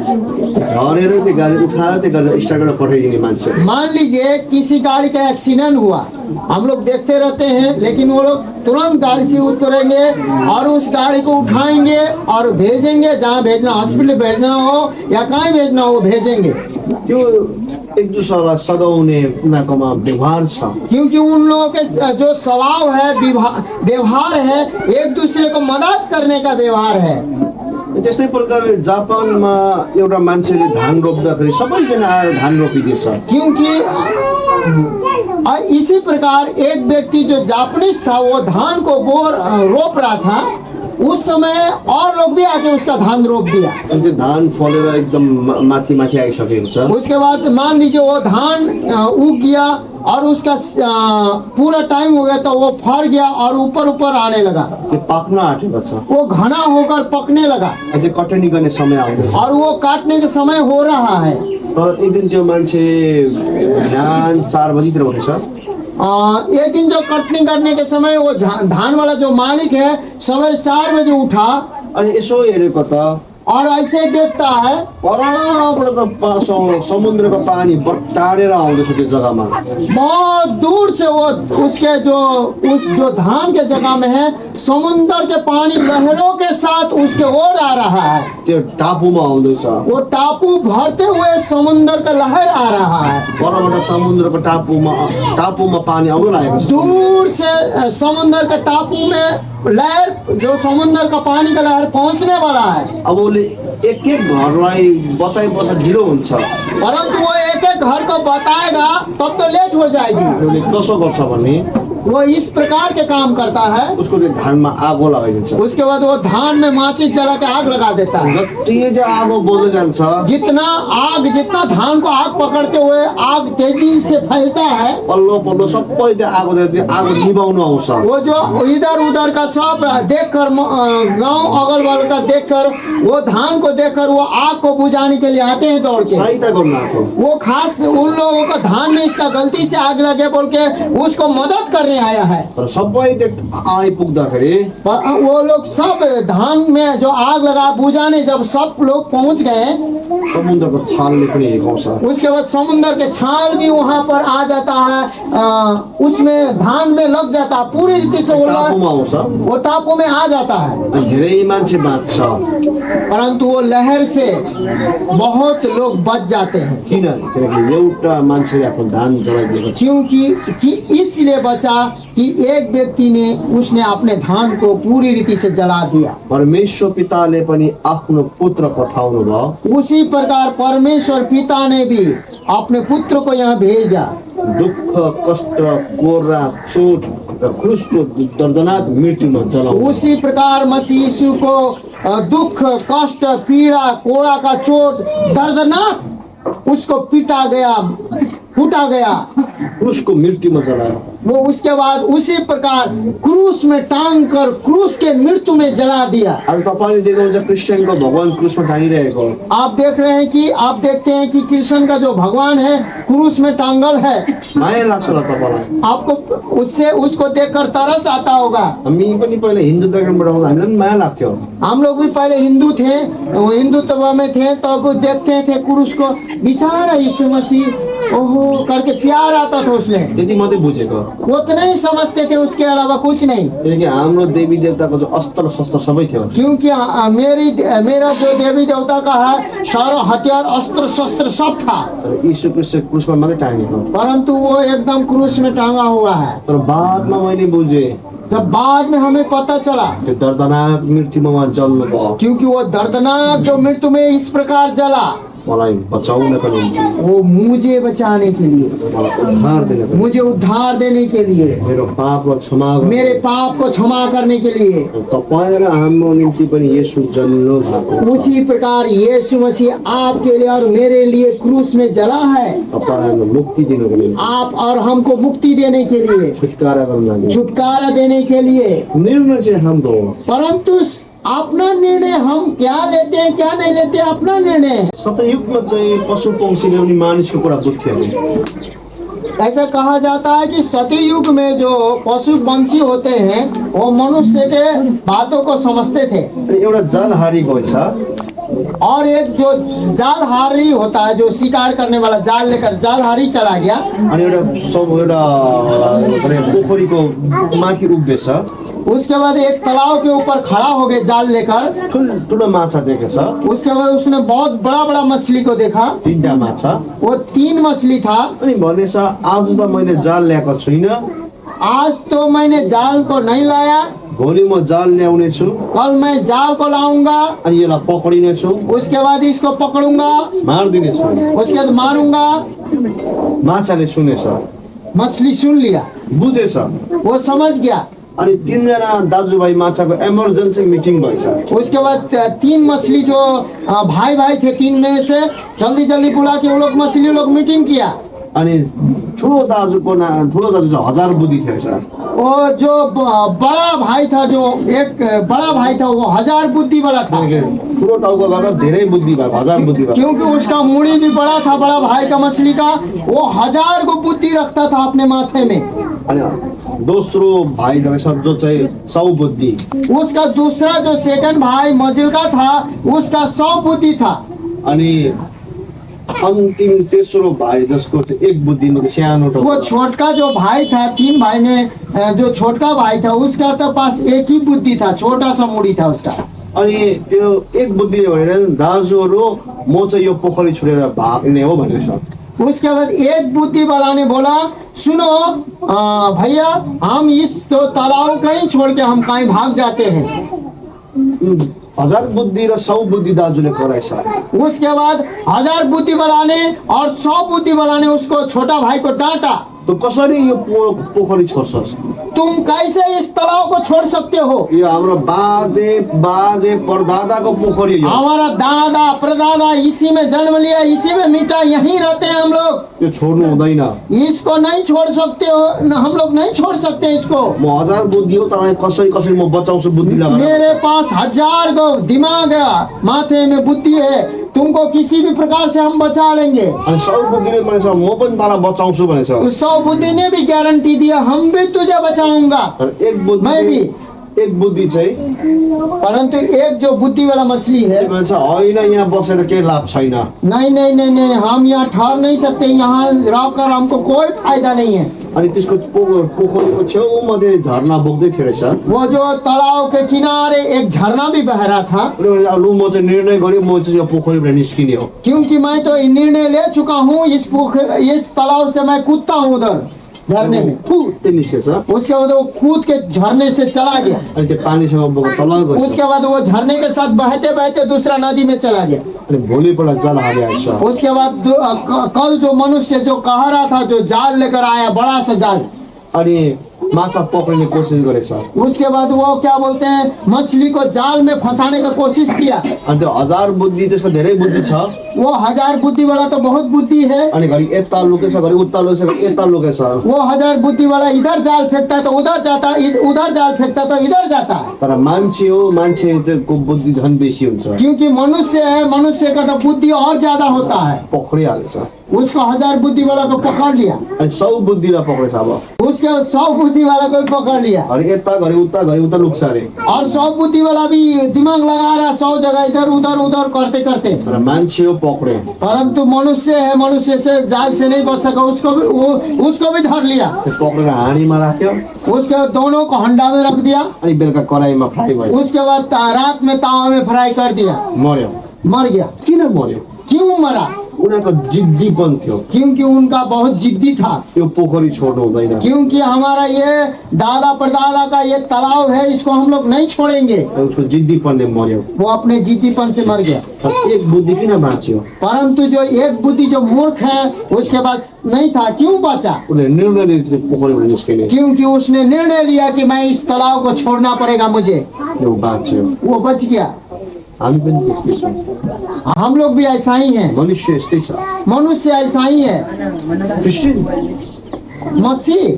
झरेर त्यो गाडी उठाएर त्यो गाडी स्टार्ट गरेर पठाइदिने मान्छे। मान लीजिए किसी गाड़ी का एक्सीडेंट हुआ, हम लोग देखते रहते हैं, लेकिन वो लोग तुरंत गाड़ी से उतरेंगे और उस गाड़ी को उठाएंगे और भेजेंगे जहाँ भेजना, हॉस्पिटल भेजना हो या कहीं भेजना हो, भेजेंगे। त्यो एक दूसरालाई सघाउने उनीहरूकोमा व्यवहार छ। क्योंकि उन लोगों के जो स्वभाव है, व्यवहार है, एक दूसरे को मदद करने का व्यवहार है। त्यस्तै प्रकारले जापानमा एउटा मान्छेले धान रोप्दाखेरि सबैजना आएर धान रोपिदिएछ। क्योंकि इसी प्रकार एक व्यक्ति जो जापानीज था वो धान को रोप रहा था, उस समय और लोग भी आके उसका धान रोप दिया। अनि त्यो धान फलेर एकदम माथि माथि आइसकेको छ। उसके बाद मान लीजिए वो धान उग गया और उसका पूरा टाइम हो गया तो वो फर गया और ऊपर ऊपर आने लगा, त्यो पाक्न आँटेको छ। वो घना होकर पकने लगा अझै कटनी गर्ने समय आउँदैछ। और वो काटने का समय हो रहा है। तर एक दिन त्यो मान्छे बिहान 4 बजीतिर उठेछ। एक दिन जो कटनी करने के समय वो धान वाला जो मालिक है सवेरे 4 बजे उठा अनि यसो हेरेको त और ऐसे देखता है परबाट त समुद्रको पानी बट्टारेर आउँदैछ त्यो जग्गामा। बहुत दूर से वो उसके जो धान के जगह में है समुद्र के पानी लहरों के साथ उसके ओर आ रहा है। त्यो टापुमा आउँदैछ। वो टापू भरते हुए समुद्र का लहर आ रहा है। परबाट समुद्रको टापुमा पानी आउन लागेको छ। दूर से समुद्र के टापू में लहर, जो समुद्र का पानी का लहर पहुंचने वाला है। अब उसले एक एक घरलाई बताएपछि ढिलो हुन्छ। परंतु वो एक एक घर को बताएगा तब तो लेट हो जाएगी। उसले कसो गर्छ भने वो इस प्रकार के काम करता है। उसको त्यो धानमा आगो लगाइदिन्छ। उसके बाद वो धान में माचिस जला के आग लगा देता है। जति त्यो आगो बल्दै जान्छ जितना धान को आग पकड़ते हुए आग तेजी से फैलता है, पल्लो पल्लो सबै त्यो आगो निभाउनु आउँछ। वो जो इधर उधर का सब देखकर गांव अगल बगल का देखकर वो धान को देखकर वो आग को बुझाने के लिए आते हैं दौड़ के। सहायता गर्न आएको। वो खास उन लोगों का धान में इसका गलती से आग लगे बोल के उसको मदद करने आया है। तर सबै त्यो आइपुग्दाखेरि वो लोग सब धान में जो आग लगा बुझाने जब सब लोग पहुंच गए, समुद्रको छालले पनि हिर्काउँछ। उसके बाद समुद्र के छाल भी वहां पर आ जाता है, उसमें धान में लग जाता है पूरी रीति से। टापुमा आउँछ। वो टापू में आ जाता है। अनि धेरै मान्छे बाँच्छ। परंतु वो लहर से बहुत लोग बच जाते हैं। किनकि एउटा मान्छेले आफ्नो धान जलाइदिएको छ। क्योंकि इसलिए बचा कि एक व्यक्ति ने उसने अपने धान को पूरी रीति से जला दिया। परमेश्वर पिताले पनि आफ्नो पुत्र पठाउनु भयो। उसी प्रकार परमेश्वर पिता ने भी अपने पुत्र को यहाँ भेजा। दुःख कष्ट कोरा चोट क्रूसको दर्दनाक मृत्युमा जलाउनु। उसी प्रकार मसीह यीशु को दुख कष्ट पीड़ा कोड़ा का चोट दर्दनाक उसको फूटा गया क्रूसको मृत्युमा जलायो। वो उसके बाद उसी प्रकार क्रूस में टांग कर क्रूस के मृत्यु में जला दिया। अब तपाईले देख्नुहुन्छ क्रिस्चियनको भगवान क्रूसमा टाँगिरहेको। आप देखते हैं कि कृष्ण का जो भगवान है क्रूस में टांगल है। माया लाग्छ होला तपाईलाई। आपको उसको देखकर तरस आता होगा। हामी पनि पहिला हिन्दू ब्याकग्राउन्डबाट आउँदा हामीलाई पनि माया लाग्थ्यो। हम लोग भी पहले हिंदू थे, हिंदुत्व में थे, तब देखते थे क्रूस को, बेचारा यीशु मसीह ओहो करके प्यार आता था उसमें। त्यति मात्रै बुझेको। वो तो नहीं समझते थे, उसके अलावा कुछ नहीं। किनकि हाम्रो देवी देवताको जो अस्त्र शस्त्र सबै थियो। क्योंकि मेरा जो देवी देवता का है सारा हथियार अस्त्र शस्त्र सब था। तर यीशु क्रिस्ट क्रूसमा मात्रै टाँगेको। परंतु वो एकदम क्रूस में टांगा हुआ है। तर बादमा मैले बुझे, जब बाद में हमें पता चला त्यो दर्दनाक मृत्युमा उहाँ जल्नु भयो। क्योंकि वो दर्दनाक जो मृत्यु में इस प्रकार जला, मलाई बचाउनको निम्ति, वो मुझे बचाने के लिए, मुझे उद्धार देने के लिए, मेरो पापलाई क्षमा गर्न, मेरे पाप को क्षमा करने के लिए। तपाईँ र हाम्रो निम्ति पनि येशू जल्नु भएको। उसी प्रकार यीशु मसीह आपके लिए और मेरे लिए क्रूस में जला है। तपाईलाई मुक्ति दिनको निम्ति, आप और हमको मुक्ति देने के लिए, छुटकारा गर्नको निम्ति, छुटकारा देने के लिए। निर्णय चाहिँ हाम्रो, परंतु अपना निर्णय हम क्या लेते हैं क्या नहीं लेते अपना निर्णय। सतयुगमा चाहिँ पशु पंक्षीले पनि मानिसको कुरा बुझ्थ्यो। ऐसा कहा जाता है कि सतयुग में जो पशु पंछी होते हैं वो मनुष्य के बातों को समझते थे। एउटा जालहारी गएछ, और एक जो जालहारी होता है जो शिकार करने वाला जाल लेकर जालहारी चला गया। अनि एउटा पोखरीको माथि उभिएछ। उसके बाद एक तालाब के ऊपर खड़ा हो गए जाल लेकर। ठुल्ठुलो माछा देखेछ, उसके बाद उसने बहुत बड़ा बड़ा मछली को देखा, 3टा माछा। वो 3 मछली था। अनि भनेछ आज त मैले जाल ल्याएको छुइनँ, आज तो मैंने जाल को नहीं लाया, भोलि म जाल ल्याउने छु, कल मैं जाल को लाऊंगा, अनि यसलाई पक्रिने छु, उसके बाद इसको पकड़ूंगा, मारिदिने छु। उसके बाद मारूंगा। माछाले सुनेछ, मछली सुन लिया, बुझेछ। वो समझ गया। अनि 3जना दाजुभाइ माछाको इमर्जेन्सी मिटिङ भएछ। उसके बाद 3 मछली जो भाई भाई थे, 3 में से जल्दी जल्दी बुला के वो लोग मछली लोग मीटिंग किया। अनि ठुलो दाजु चाहिँ 1000 बुद्धि थिएछ। वो जो बड़ा भाइ था, जो एक बड़ा भाई था, वो 1000 बुद्धि वाला था, ठुलो टाउकोबाट धेरै बुद्धि भएको, 1000 बुद्धि भएको। क्योंकि उसका मुड़ी भी बड़ा था, बड़ा भाई का मछली का। वो 1000 को बुद्धि रखता था अपने माथे में। अनि दोस्रो भाइ रहेछ जो चाहिँ 100 बुद्धि। उसका दूसरा जो सेकंड भाई मजिलका था, उसका 100 बुद्धि था। अनि अन्तिम तेस्रो भाइ जसको चाहिँ 1 बुद्धि मात्रै, सानो वो टाउको। छोटका जो भाई था, 3 भाई में जो छोटका भाई था, उसका तो पास एक ही बुद्धि था, छोटा सा मुड़ी था उसका। अनि त्यो 1 बुद्धिले भनेर दाजुहरू म चाहिँ यो पोखरी छोडेर भाग्ने हो भनेछ। उसके बाद एक बुद्धि वाला ने बोला, सुनो भैया, हम इस तो तालाब कहीं छोड़ के हम कहीं भाग जाते हैं। 1000 बुद्धि र 100 बुद्धि दाजुले कराएछ। उसके बाद 1000 बुद्धि वाला ने और 100 बुद्धि वाला ने उसको छोटा भाइ को डांटा। तो कसरी यो पोखरी छोड्छस्? तुम कैसे इस तालाब को छोड़ सकते हो? यो हाम्रो बाजे परदादाको पोखरी हो। हमारा दादा परदादा इसी में जन्म लिया, इसी में मिटा, यहीं रहते हैं हम लोग। यो छोड्नु हुँदैन। इसको नहीं छोड़ सकते हो, हम लोग नहीं छोड़ सकते इसको। म 1000 बुद्धि हो, तर कसरी म बचाउँछु बुद्धि लगाएर। मेरे पास 1000 को दिमाग है, माथे में बुद्धि है, तुमको किसी भी प्रकार से हम बचा लेंगे। अनि 100 बुद्धिले भनेछ म पनि तँलाई बचाउँछु भनेछ। उस 100 बुद्धि ने भी गारंटी दिया, हम भी तुझे बचाऊंगा। तर एक बुद्धि चाहिँ परंतु एक जो बुद्धि वाला मछली है, भन्छ होइन यहाँ बसेर केही लाभ छैन। नहीं नहीं नहीं नहीं, हम यहाँ ठहर नहीं सकते, यहाँ रहकर हमको कोई फायदा नहीं है। अनि त्यसको पोखरीको छेउमा चाहिँ झरना बोक्दै थियो रहेछ। वो जो तालाब के किनारे एक झरना भी बह रहा था। लु म चाहिँ निर्णय गरेँ, म चाहिँ यो पोखरीबाट निस्किने हो, क्योंकि मैं तो निर्णय ले चुका हूँ, इस तालाब से मैं कूदता हूँ उधर झरने में। त्यो निस्केछ। उसके बाद वो कूद के झरने से चला गया। अनि त्यो पानीसँग बोकेर तल गएछ। उसके बाद वो झरने के साथ बहते बहते दूसरा नदी में चला गया। अनि भोलिपल्ट जाल हालेछ। उसके बाद कल जो मनुष्य जो कह रहा था, जो जाल लेकर आया, बड़ा सा जाल, अनि माछा पक्रिने कोसिस गरेछ। उसके बाद वो क्या बोलते हैं, मछली को जाल में फंसाने का कोशिश किया। अनि त्यो 1000 बुद्धि, त्यसको धेरै बुद्धि छ। वो 1000 बुद्धि वाला तो बहुत बुद्धि है। अनि घरि यता लुकेछ, घरि उता लुकेछ, घरि यता लुकेछ। वो 1000 बुद्धि वाला इधर जाल फेंकता है तो उधर जाता, उधर जाल फेंकता तो इधर जाता। तर मान्छे हो, मान्छेको बुद्धि झन् बेसी हुन्छ। क्योंकि मनुष्य है, मनुष्य का तो बुद्धि और ज्यादा होता है। पक्रिहाल्छ। उसको 1000 बुद्धि वाला को पकड़ लिया। अनि 100 बुद्धिलाई पक्रेछ। अब उसके 100 बुद्धि वाला को भी पकड़ लिया। घरि यता घरि उता लुक्छ अरे। और 100 बुद्धि वाला भी दिमाग लगा रहा, 100 जगह इधर उधर करते करते। तर मान्छे हो पक्रे। परंतु मनुष्य है, मनुष्य से जाल से नहीं बच सका, उसको भी धर लिया। पक्रेर हाँडीमा राख्यो। उसके दोनों को हंडा में रख दिया। अनि बेलुका कराईमा फ्राई भयो। उसके बाद रात में तावा में फ्राई कर दिया। मर्यो। मर गया। किन मर्यो? क्यों मरा? उनीहरूको जिद्दीपन थियो। क्योंकि उनका बहुत जिद्दी था। यो पोखरी छोड्नु हुँदैन। क्योंकि हमारा ये दादा परदादा का ये तालाब है, इसको हम लोग नहीं छोड़ेंगे। उसको जिद्दीपनले मर्यो। वो अपने जिद्दीपन से मर गया। एक बुद्धि किन बाँच्यो? परंतु जो एक बुद्धि जो मूर्ख है, उसके पास नहीं था, क्यों बचा? उसले निर्णय लियो पोखरीबाट निस्किने। क्योंकि उसने निर्णय लिया कि मैं इस तालाब को छोड़ना पड़ेगा मुझे। यो बाँच्यो। वो बच गया। हामी पनि त्यस्तै छौँ। हम लोग भी ऐसा ही हैं। मनुष्य यस्तै छ। मनुष्य ऐसा ही है। क्रिस्चियन मसीह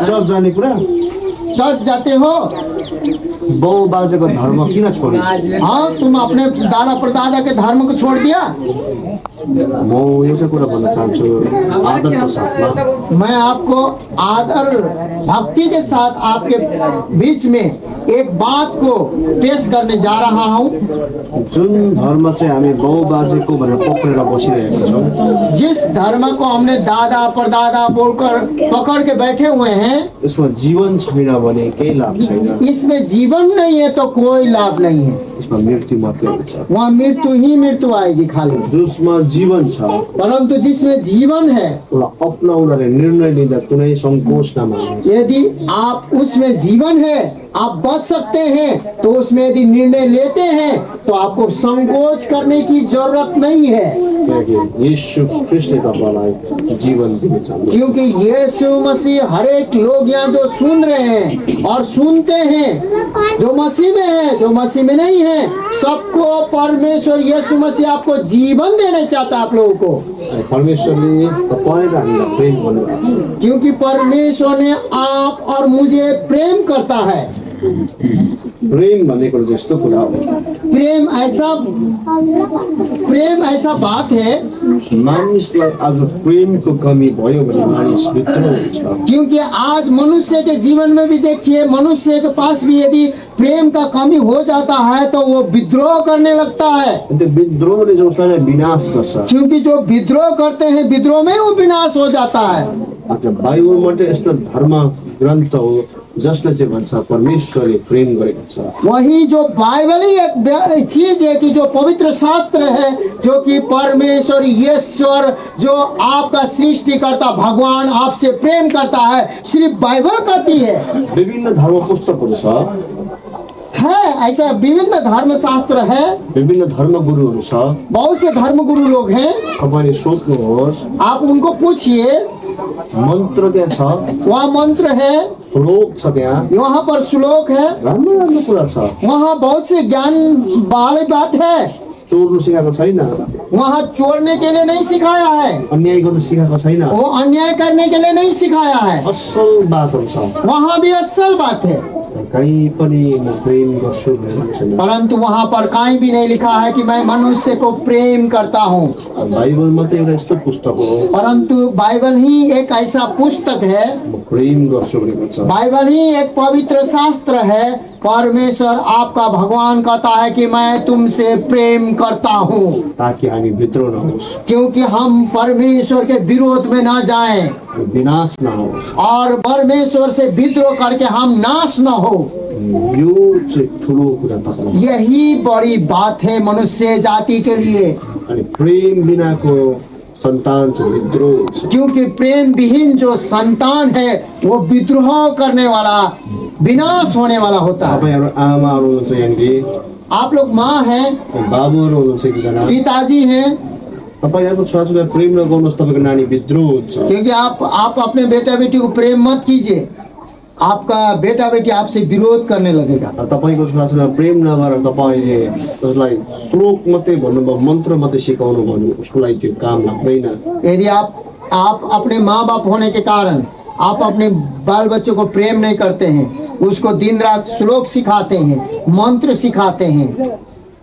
चर्च जाने कुरा, चर्च जाते हो? बाउ बाजेको धर्म किन छोड्यो? हाँ, तुम अपने दादा परदादा के धर्म को छोड़ दिया। म एउटा कुरा भन्न चाहन्छु, आदरको साथमा। मैं आपको आदर भक्ति के साथ आपके बीच में एक बात को पेश करने जा रहा हूँ। जुन धर्म चाहिँ हामी बाउ बाजेको भनेर पक्रेर बसिरहेका छौँ, जिस धर्म को हमने दादा परदादा बोलकर पकड़ के बैठे हुए हैं, यसमा जीवन छैन भने केही लाभ छैन। इसमें जीवन नहीं है तो कोई लाभ नहीं है। यसमा मृत्यु मात्रै हुन्छ। वहाँ मृत्यु ही मृत्यु आएगी खाली। जसमा जीवन छ परंतु जिसमें जीवन है, उसलाई अपनाउन र निर्णय लिँदा कुनै सङ्कोच नमान्नु। यदि आप उसमें जीवन है, आप बच सकते हैं, तो उसमें यदि निर्णय लेते हैं तो आपको संकोच करने की जरूरत नहीं है। किनकि यीशु ख्रिस्टले तपाईँलाई जीवन दिन चाहनुहुन्छ। क्योंकि यीशु मसीह हर एक लोग यहाँ जो सुन रहे हैं और सुनते हैं, जो मसीह में है, जो मसीह में नहीं है, सबको परमेश्वर यीशु मसीह आपको जीवन देना चाहता है आप लोगों को। परमेश्वरले तपाईँ र हामीलाई प्रेम गर्नुभएको छ। क्योंकि परमेश्वर ने आप और मुझे प्रेम करता है। प्रेम भनेको जस्तो कुरा हो, प्रेम ऐसा बात है। मानिसलाई आज प्रेमको कमी भयो भने मानिस विद्रोह हुन्छ। क्योंकि आज मनुष्य के जीवन में भी देखिए, मनुष्य के पास भी यदि प्रेम का कमी हो जाता है तो वो विद्रोह करने लगता है। त्यो विद्रोहले जो उसलाई विनाश गर्छ। क्योंकि जो विद्रोह करते हैं, विद्रोह में वो विनाश हो जाता है। अच्छा, बाइबलबाट यस्तो धर्म ग्रन्थ हो जसले चाहिँ भन्छ परमेश्वरले प्रेम गरेको छ। वही जो बाइबल ही एक चीज है कि जो पवित्र शास्त्र है, जो कि परमेश्वर ईश्वर जो आपका सृष्टिकर्ता भगवान आपसे प्रेम करता है, सिर्फ बाइबल कहती है। विभिन्न धर्म पुस्तकहरू छ, ऐसा विभिन्न धर्म शास्त्र है, विभिन्न धर्म गुरुहरू छ। बहुत से धर्म गुरु लोग हैं। तपाईँले सोध्नुहोस्, आप उनको पूछिए, मन्त्र त्यहाँ छ, वहाँ मंत्र है, श्लोक छ, त्यहाँ वहाँ पर श्लोक है, राम्रो राम्रो कुरा छ। वहाँ बहुत से ज्ञान वाली बात है। चोर्नु सिकाएको छैन, वहाँ चोरने के लिए नहीं सिखाया है, अन्याय गर्नु सिकाएको छैन, वो अन्याय करने के लिए नहीं सिखाया है। असल बातहरू छ। वहाँ भी असल बात है, कहीँ पनि म प्रेम गर्छु भनेर छैन। परंतु वहाँ पर कहीं भी नहीं लिखा है कि मैं मनुष्य को प्रेम करता हूँ। बाइबल मात्रै एउटा यस्तो पुस्तक हो, परंतु बाइबल ही एक ऐसा पुस्तक है, म प्रेम गर्छु भनेको छ। बाइबल ही एक पवित्र शास्त्र है। परमेश्वर आपका भगवान कहता है कि मैं तुमसे प्रेम करता हूँ, ताकि हामी विद्रोह नहोस्, क्योंकि हम परमेश्वर के विरोध में ना जाएं विनाश नहोस्। और परमेश्वर से विद्रोह करके हम नाश न हो। यो चाहिँ ठुलो कुरा तपाईँ। यही बड़ी बात है मनुष्य जाति के लिए। अनि प्रेम बिनाको संतान चाहिँ विद्रोह हुन्छ। क्योंकि प्रेम विहीन जो संतान है वो विद्रोह करने वाला, विनाश होने वाला होता है। तपाईँहरू आमाहरू हुनुहुन्छ, यहाँनिर आप लोग माँ हैं, बाबुहरू हुनुहुन्छ, एकजना पिताजी हैं। तपाईँहरूको छोराछोरीलाई प्रेम नगर्नुहोस्, तपाईँको नानी विद्रोह हुन्छ। क्योंकि आप अपने बेटा बेटी को प्रेम मत कीजिए, आपका बेटा बेटी आपसे विरोध करने लगेगा। तपाईँको छोराछोरीलाई प्रेम नगरेर तपाईँले उसलाई श्लोक मात्रै भन्नुभयो, मन्त्र मात्रै सिकाउनु भन्नु, उसको लागि त्यो काम लाग्दैन। यदि आप अपने माँ बाप होने के कारण आप अपने बाल बच्चों को प्रेम नहीं करते हैं, उसको दिन रात श्लोक सिखाते हैं, मंत्र सिखाते हैं,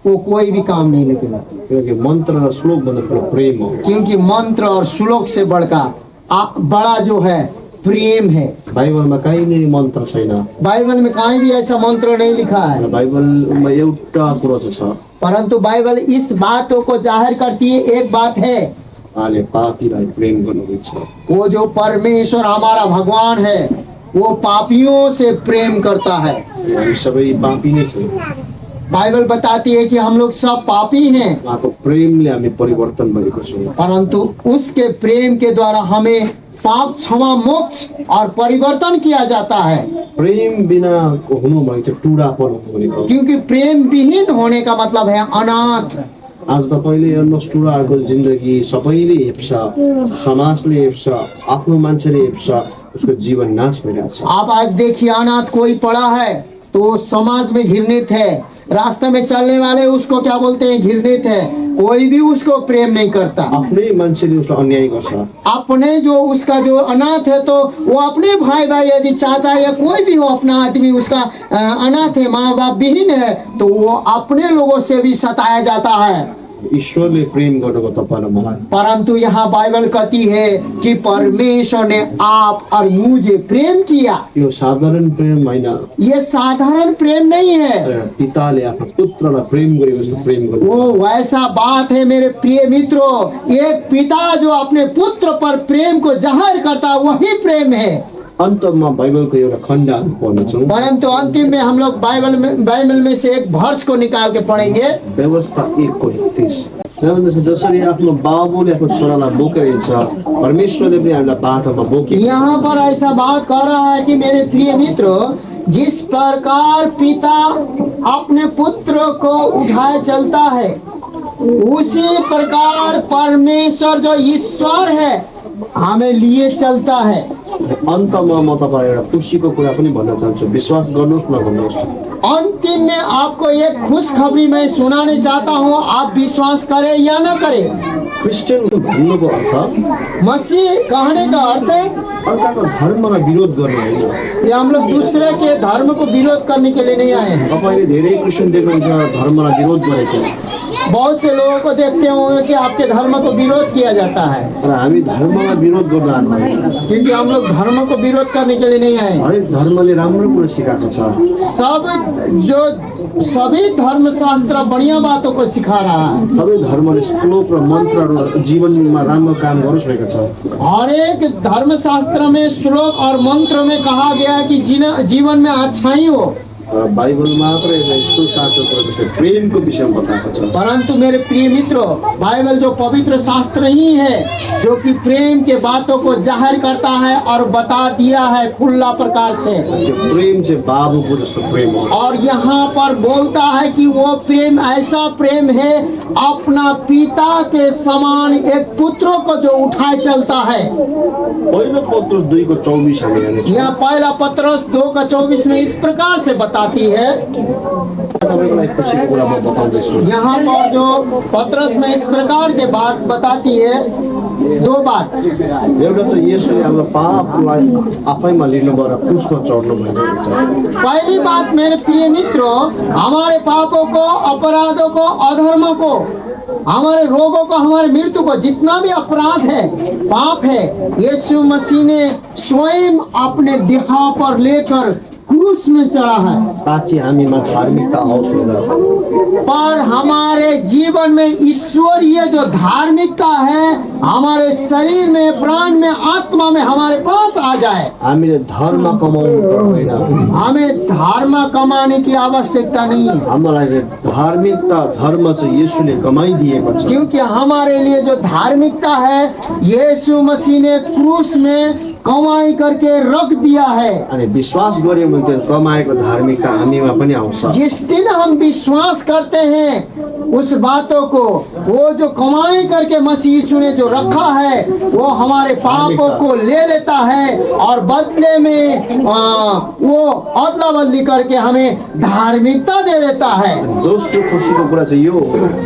वो कोई भी काम नहीं लगेगा। क्योंकि मन्त्र र श्लोक भन्दा ठुलो प्रेम हो। क्योंकि मंत्र और श्लोक से बड़ा जो है प्रेम है। बाइबलमा कहीँ नै मन्त्र छैन, बाइबल में कहीं भी ऐसा मंत्र नहीं लिखा है, बाइबलमा एउटा कुरो चाहिँ छ, परंतु बाइबल इस बातों को जाहिर करती है। एक बात है, उहाँले पापीलाई प्रेम गर्नुहुन्छ। वो जो परमेश्वर हमारा भगवान है वो पापियों से प्रेम करता है। हामी सबै पापी नै छौँ। बाइबल बताती है कि हम लोग सब पापी हैं, उहाँको प्रेमले हामी परिवर्तन भएको छौँ। परंतु उसके प्रेम के द्वारा हमें पाप क्षमा मोक्ष और परिवर्तन किया जाता है। प्रेम बिना हुनु भनेको टुडापन हो भनेको। क्योंकि प्रेम विहीन होने का मतलब है अनाथ। आज तपाईँले हेर्नुहोस्, टुडाहरूको जिन्दगी सबैले हेप्छ, समाजले हेप्छ, आफ्नो मान्छेले हेप्छ, उसको जीवन नाश भइरहेछ। आप आज देखिए, अनाथ कोई पड़ा है तो समाज में घृणित है, रास्ते में चलने वाले उसको क्या बोलते हैं, घृणित है, कोई भी उसको प्रेम नहीं करता। आफ्नै मान्छेले उसलाई अन्याय गर्छ। अपने जो उसका जो अनाथ है तो वो अपने भाई यदि चाचा या कोई भी हो, अपना आदमी उसका अनाथ है, माँ बाप विहीन है, तो वो अपने लोगों से भी सताया जाता है। ईश्वरले प्रेम गर्नुभयो तपाईँ र मलाई। परंतु यहाँ बाइबल कहती है कि परमेश्वर ने आप और मुझे प्रेम किया। यो साधारण प्रेम होइन, ये साधारण प्रेम नहीं है, तर पिताले आफ्नो पुत्रलाई प्रेम गरेको जस्तो प्रेम गर्नु। वो वैसा बात है मेरे प्रिय मित्रों। एक पिता जो अपने पुत्र पर प्रेम को जाहिर करता है वही प्रेम है। अन्तमा बाइबलको एउटा खण्ड हामी पढ्नेछौँ। परंतु अंतिम में हम लोग बाइबल में से एक वर्ष को निकाल के पढ़ेंगे। व्यवस्था 1:31 जसरी आफ्नो बाबुले आफ्नो छोरालाई बोकेर हिँड्छ, परमेश्वरले पनि हामीलाई बाटोमा बोके। यहाँ पर ऐसा बात कर रहा है कि मेरे प्रिय मित्रों, जिस प्रकार पिता अपने पुत्र को उठाए चलता है, उसी प्रकार परमेश्वर जो ईश्वर है हमें लिए चलता है। अन्तमा म तपाईँ एउटा खुसीको कुरा पनि भन्न चाहन्छु, विश्वास गर्नुहोस् न भन्नुहोस्। अंतिम में आपको एक खुशखबरी मैं सुनाने चाहता हूँ, आप विश्वास करें या न करें। क्रिस्चियन भन्नुको अर्थ मसीह कहने का अर्थ है अर्काको धर्मलाई विरोध गर्ने होइन। कि हम लोग दूसरे के धर्म को विरोध करने के लिए नहीं आए हैं। तपाईँले धेरै क्रिस्चियन देख्नुहुन्छ धर्मलाई विरोध गरेको, बहुत से लोगों को देखते होंगे कि आपके धर्म को विरोध किया जाता है, तर हामी धर्मलाई विरोध गर्न आएको होइन। क्योंकि हम लोग धर्म को विरोध करने के लिए नहीं आए। हरेक धर्मले राम्रो कुरा सिकाएको छ। सभी धर्म शास्त्र बढ़िया बातों को सिखा रहा है। सबै धर्मले श्लोक र मन्त्रहरू जीवनमा राम्रो काम गरोस् भनेको छ। हर एक धर्म शास्त्र में श्लोक और मंत्र में कहा गया है कि जीवन में अच्छाई हो। बाइबल मात्रै यस्तो साँचो कुरा जस्तै प्रेमको विषयमा बताएको छ। परंतु मेरे प्रिय मित्रों, बाइबल जो पवित्र शास्त्र ही है जो कि प्रेम के बातों को जाहिर करता है और बता दिया है खुला प्रकार से। त्यो प्रेम चाहिँ बाबुको जस्तो प्रेम हो। और यहाँ पर बोलता है कि वो प्रेम ऐसा प्रेम है अपना पिता के समान एक पुत्रों को जो उठाए चलता है। पहिलो पत्रुस 2:24 हामी हेर्नेछौँ। यहाँ पहला पत्रस 2:24 में इस प्रकार से बताती है। तपाईँको लागि खुसीको कुरा म बताउँदैछु। यहाँ पर जो पत्रस में इस प्रकार के बात बताती है, दो बात। एउटा चाहिँ येशूले हाम्रो पापलाई आफैमा लिनुभयो र क्रुसमा चढ्नु भएको छ। पहली बात मेरे प्रिय मित्रों, हमारे पापों को, अपराधों को, अधर्मों को, हमारे रोगों को, हमारे मृत्यु को, जितना भी अपराध है, पाप है, यीशु मसीह ने स्वयं अपने देह पर लेकर क्रूस में चढ़ा है ताकि हामीमा धार्मिकता आओस् भनेर। पर हमारे जीवन में ईश्वरीय जो धार्मिकता है हमारे शरीर में, प्राण में, आत्मा में हमारे पास आ जाए। हामीले धर्म कमाउनु पर्दैन। हमें धर्म कमाने की आवश्यकता नहीं है, हामीलाई धार्मिकता धर्म चाहिँ येशूले कमाइदिएको छ। क्योंकि हमारे लिए जो धार्मिकता है यीशु मसीह ने क्रूस में कमाई करके रख दिया है। अनि विश्वास गर्यौँ भने त्यो कमाएको धार्मिकता हामीमा पनि आउँछ। जिस दिन हम विश्वास करते हैं उस बातों को, वो जो कमाई करके मसीह यीशु ने जो रखा है वो हमारे पापों को ले लेता है और बदले में वो अदला बदली करके हमें धार्मिकता दे देता है। दोस्रो खुसीको कुरा चाहिँ यो,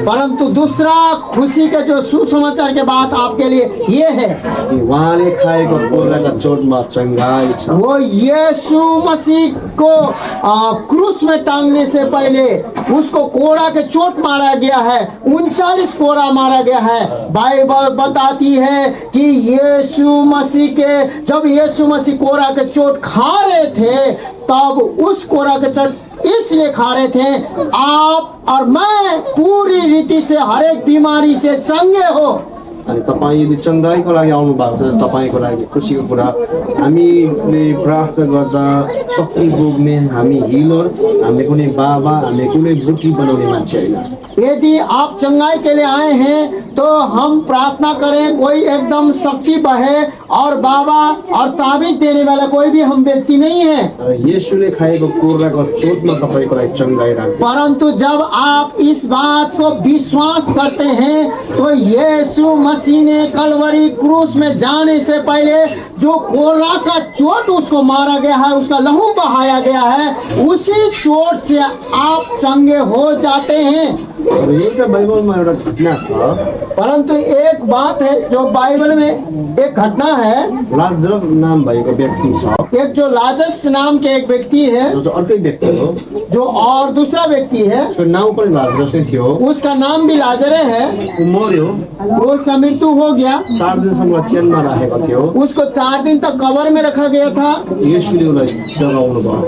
परंतु दूसरा खुशी का जो सुसमाचार के बात आपके लिए ये है कि उहाँले खाएको कोलाका चोटमा चङ्गाई छ। वो यीशु मसीह को क्रूस में टांगने से पहले उसको कोड़ा के चोट मारा गया है, 39 कोड़ा मारा गया है। बाइबल बताती है कि जब यीशु मसीह कोड़ा के चोट खा रहे थे तब उस कोड़ा के चोट इसलिए खा रहे थे आप और मैं पूरी रीति से हर एक बीमारी से चंगे हो। अनि तपाईँ यदि चङ्गाईको लागि आउनु भएको छ, तपाईँको लागि खुसीको कुरा, हामीले प्रार्थना गर्दा शक्ति भोग्ने हामी हिलर, हामी कुनै बाबा, हामी कुनै बुटी बनाउने मान्छे होइन। यदि आप चंगाई के लिए आए हैं तो हम प्रार्थना करें कोई एकदम शक्ति बहे और बाबा और ताबीज देने वाला कोई भी हम व्यक्ति नहीं है। येशूले खाएको कोर्राको चोटमा तपाईँको लागि चङ्गाई राख्छ। परंतु जब आप इस बात को विश्वास करते हैं तो यीशु मसीह ने कलवरी क्रूस में जाने से पहले जो कोर्रा का चोट उसको मारा गया है, उसका लहू बहाया गया है, उसी चोट से आप चंगे हो जाते हैं। र एउटा बाइबलमा एउटा घटना छ। परंतु एक बात है जो बाइबल में एक घटना है, लाजरस नाम भएको व्यक्ति छ, एक जो लाजरस नाम के एक व्यक्ति है, जो चाहिँ अर्कै व्यक्ति हो। जो और दूसरा व्यक्ति है, उसको नाम पनि लाजरसै थियो। उसका नाम भी लाजरे है। ऊ मर्यो, वो उसका मृत्यु हो गया। 4 दिनसम्म चेनमा राखेको थियो। उसको 4 दिन तक कब्र में रखा गया था। येशूले उसलाई जगाउनु भयो,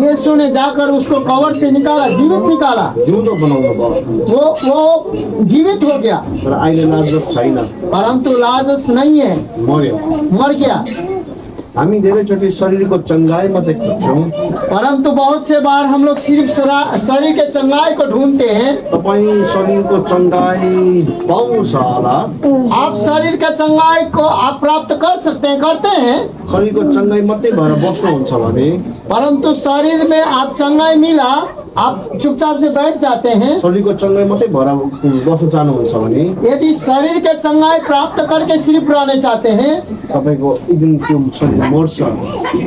यीशु ने जाकर उसको कब्र से निकाला, जीवित निकाला। जिउँदो बनाउनु भयो। वो जीवित हो गया। तर अहिले लाजरस छैन, परंतु लाजरस नहीं है, मर्यो। मर गया। हामी धेरैचोटि शरीरको चङ्गाई मात्रै खोज्छौँ। परंतु बहुत से बार हम लोग सिर्फ शरीर के चंगाई को ढूंढते हैं। तपाईँ शरीरको चङ्गाई पाउनुहुन्छ होला। आप शरीर के चंगाई को आप प्राप्त कर सकते हैं, करते हैं। शरीरको चङ्गाई मात्रै भएर बस्नुहुन्छ भने, परंतु शरीर में आप चंगाई मिला, आप चुपचाप से बैठ जाते हैं। शरीरको चङ्गाई मात्रै भएर बस्न चाहनुहुन्छ भने, यदि शरीर के चंगाई प्राप्त करके सिर्फ रहने चाहते हैं, तपाईँको एक दिन त्यो शरीर मर्छ।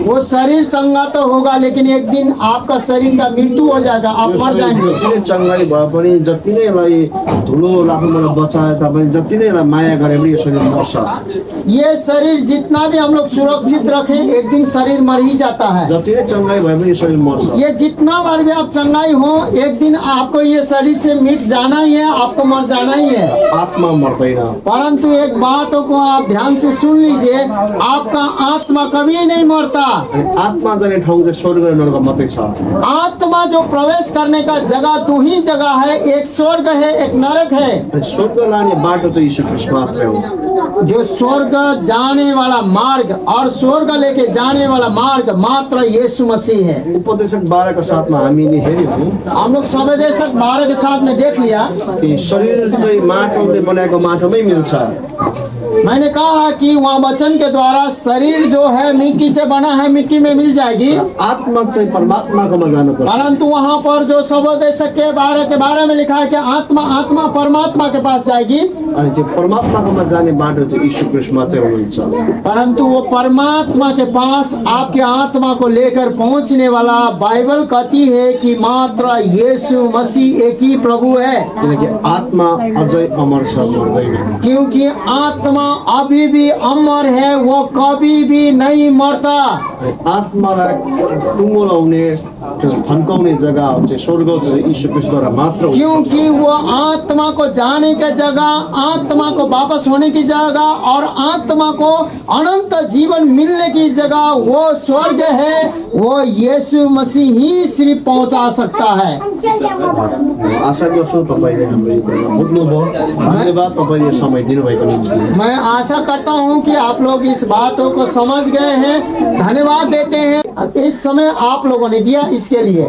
वो शरीर चंगा तो होगा, लेकिन एक दिन आपका शरीर का मृत्यु हो जाएगा, आप त्यो मर शरीर जाएंगे। जति नै चङ्गाई भए पनि, जति नै यसलाई धुलो लाग्नुबाट बचाए तापनि, जति नै यसलाई माया गरे पनि यो शरीर मर्छ। ये शरीर जितना भी हम लोग सुरक्षित रखें, एक दिन शरीर मर ही जाता है। जति नै चङ्गाई भए पनि यो शरीर मर्छ। ये जितना बार भी आप चंगाई हो, एक दिन आपको ये शरीर से मिट जाना ही है, आपको मर जाना ही है। आत्मा मर्दैन। परंतु एक बात को आप ध्यान से सुन लीजिए, आपका आत्मा कभी नहीं मरता। आत्मा जाने ठाउँ चाहिँ स्वर्ग र नरक मात्रै छ। आत्मा जो प्रवेश करने का जगह 2 ही जगह है, एक स्वर्ग है, एक नरक है। अनि स्वर्ग लाने बाटो चाहिँ यीशु ख्रीष्ट मात्रै हो। जो स्वर्ग जाने वाला मार्ग और स्वर्ग लेके जाने वाला मार्ग मात्र यीशु मसीह है। उपदेशक 12 का 7 मा हामीले हेर्यौँ हम लोग सबदेशक 12 के साथ में देख लिया। कि शरीर चाहिँ माटोले बनाएको माटोमै मिल्छ। मैंने कहा कि वहाँ वचन के द्वारा शरीर जो है मिट्टी से बना है, मिट्टी में मिल जाएगी। आत्मा चाहिँ परमात्माकोमा जानुपर्छ। परंतु वहाँ पर जो सबदेशक के 12 के बारे में लिखा है कि आत्मा परमात्मा के पास जाएगी। अनि त्यो परमात्माकोमा जाने बाटो चाहिँ यीशु ख्रीष्ट मात्रै हुनुहुन्छ। परंतु वो परमात्मा के पास आपके आत्मा को लेकर पहुंचने वाला बाइबल कहती है कि मात्र यीशु मसीह एक ही प्रभु है। किनकि आत्मा अझै अमर छ, मर्दैन। क्योंकि आत्मा अभी भी अमर है, वो कभी भी नहीं मरता। आत्मालाई टुङ्गो लाउने, थन्काउने जग्गा चाहिँ स्वर्ग चाहिँ यीशु ख्रीष्टद्वारा मात्र हुन्छ। क्योंकि वो आत्मा को जाने की जगह, आत्मा को वापस होने की जगह और आत्मा को अनंत जीवन मिलने की जगह वो स्वर्ग है, वो यीशु मसीह ही सिर्फ पहुंचा सकता है। आशा गर्छु तपाईँले हाम्रो यो कुरा बुझ्नुभयो। धन्यवाद तपाईँले समय दिनुभएको निम्ति। मैं आशा करता हूं कि आप लोग इस बातों को समझ गए हैं। धन्यवाद देते हैं, इस समय आप लोगों ने दिया इसके लिए।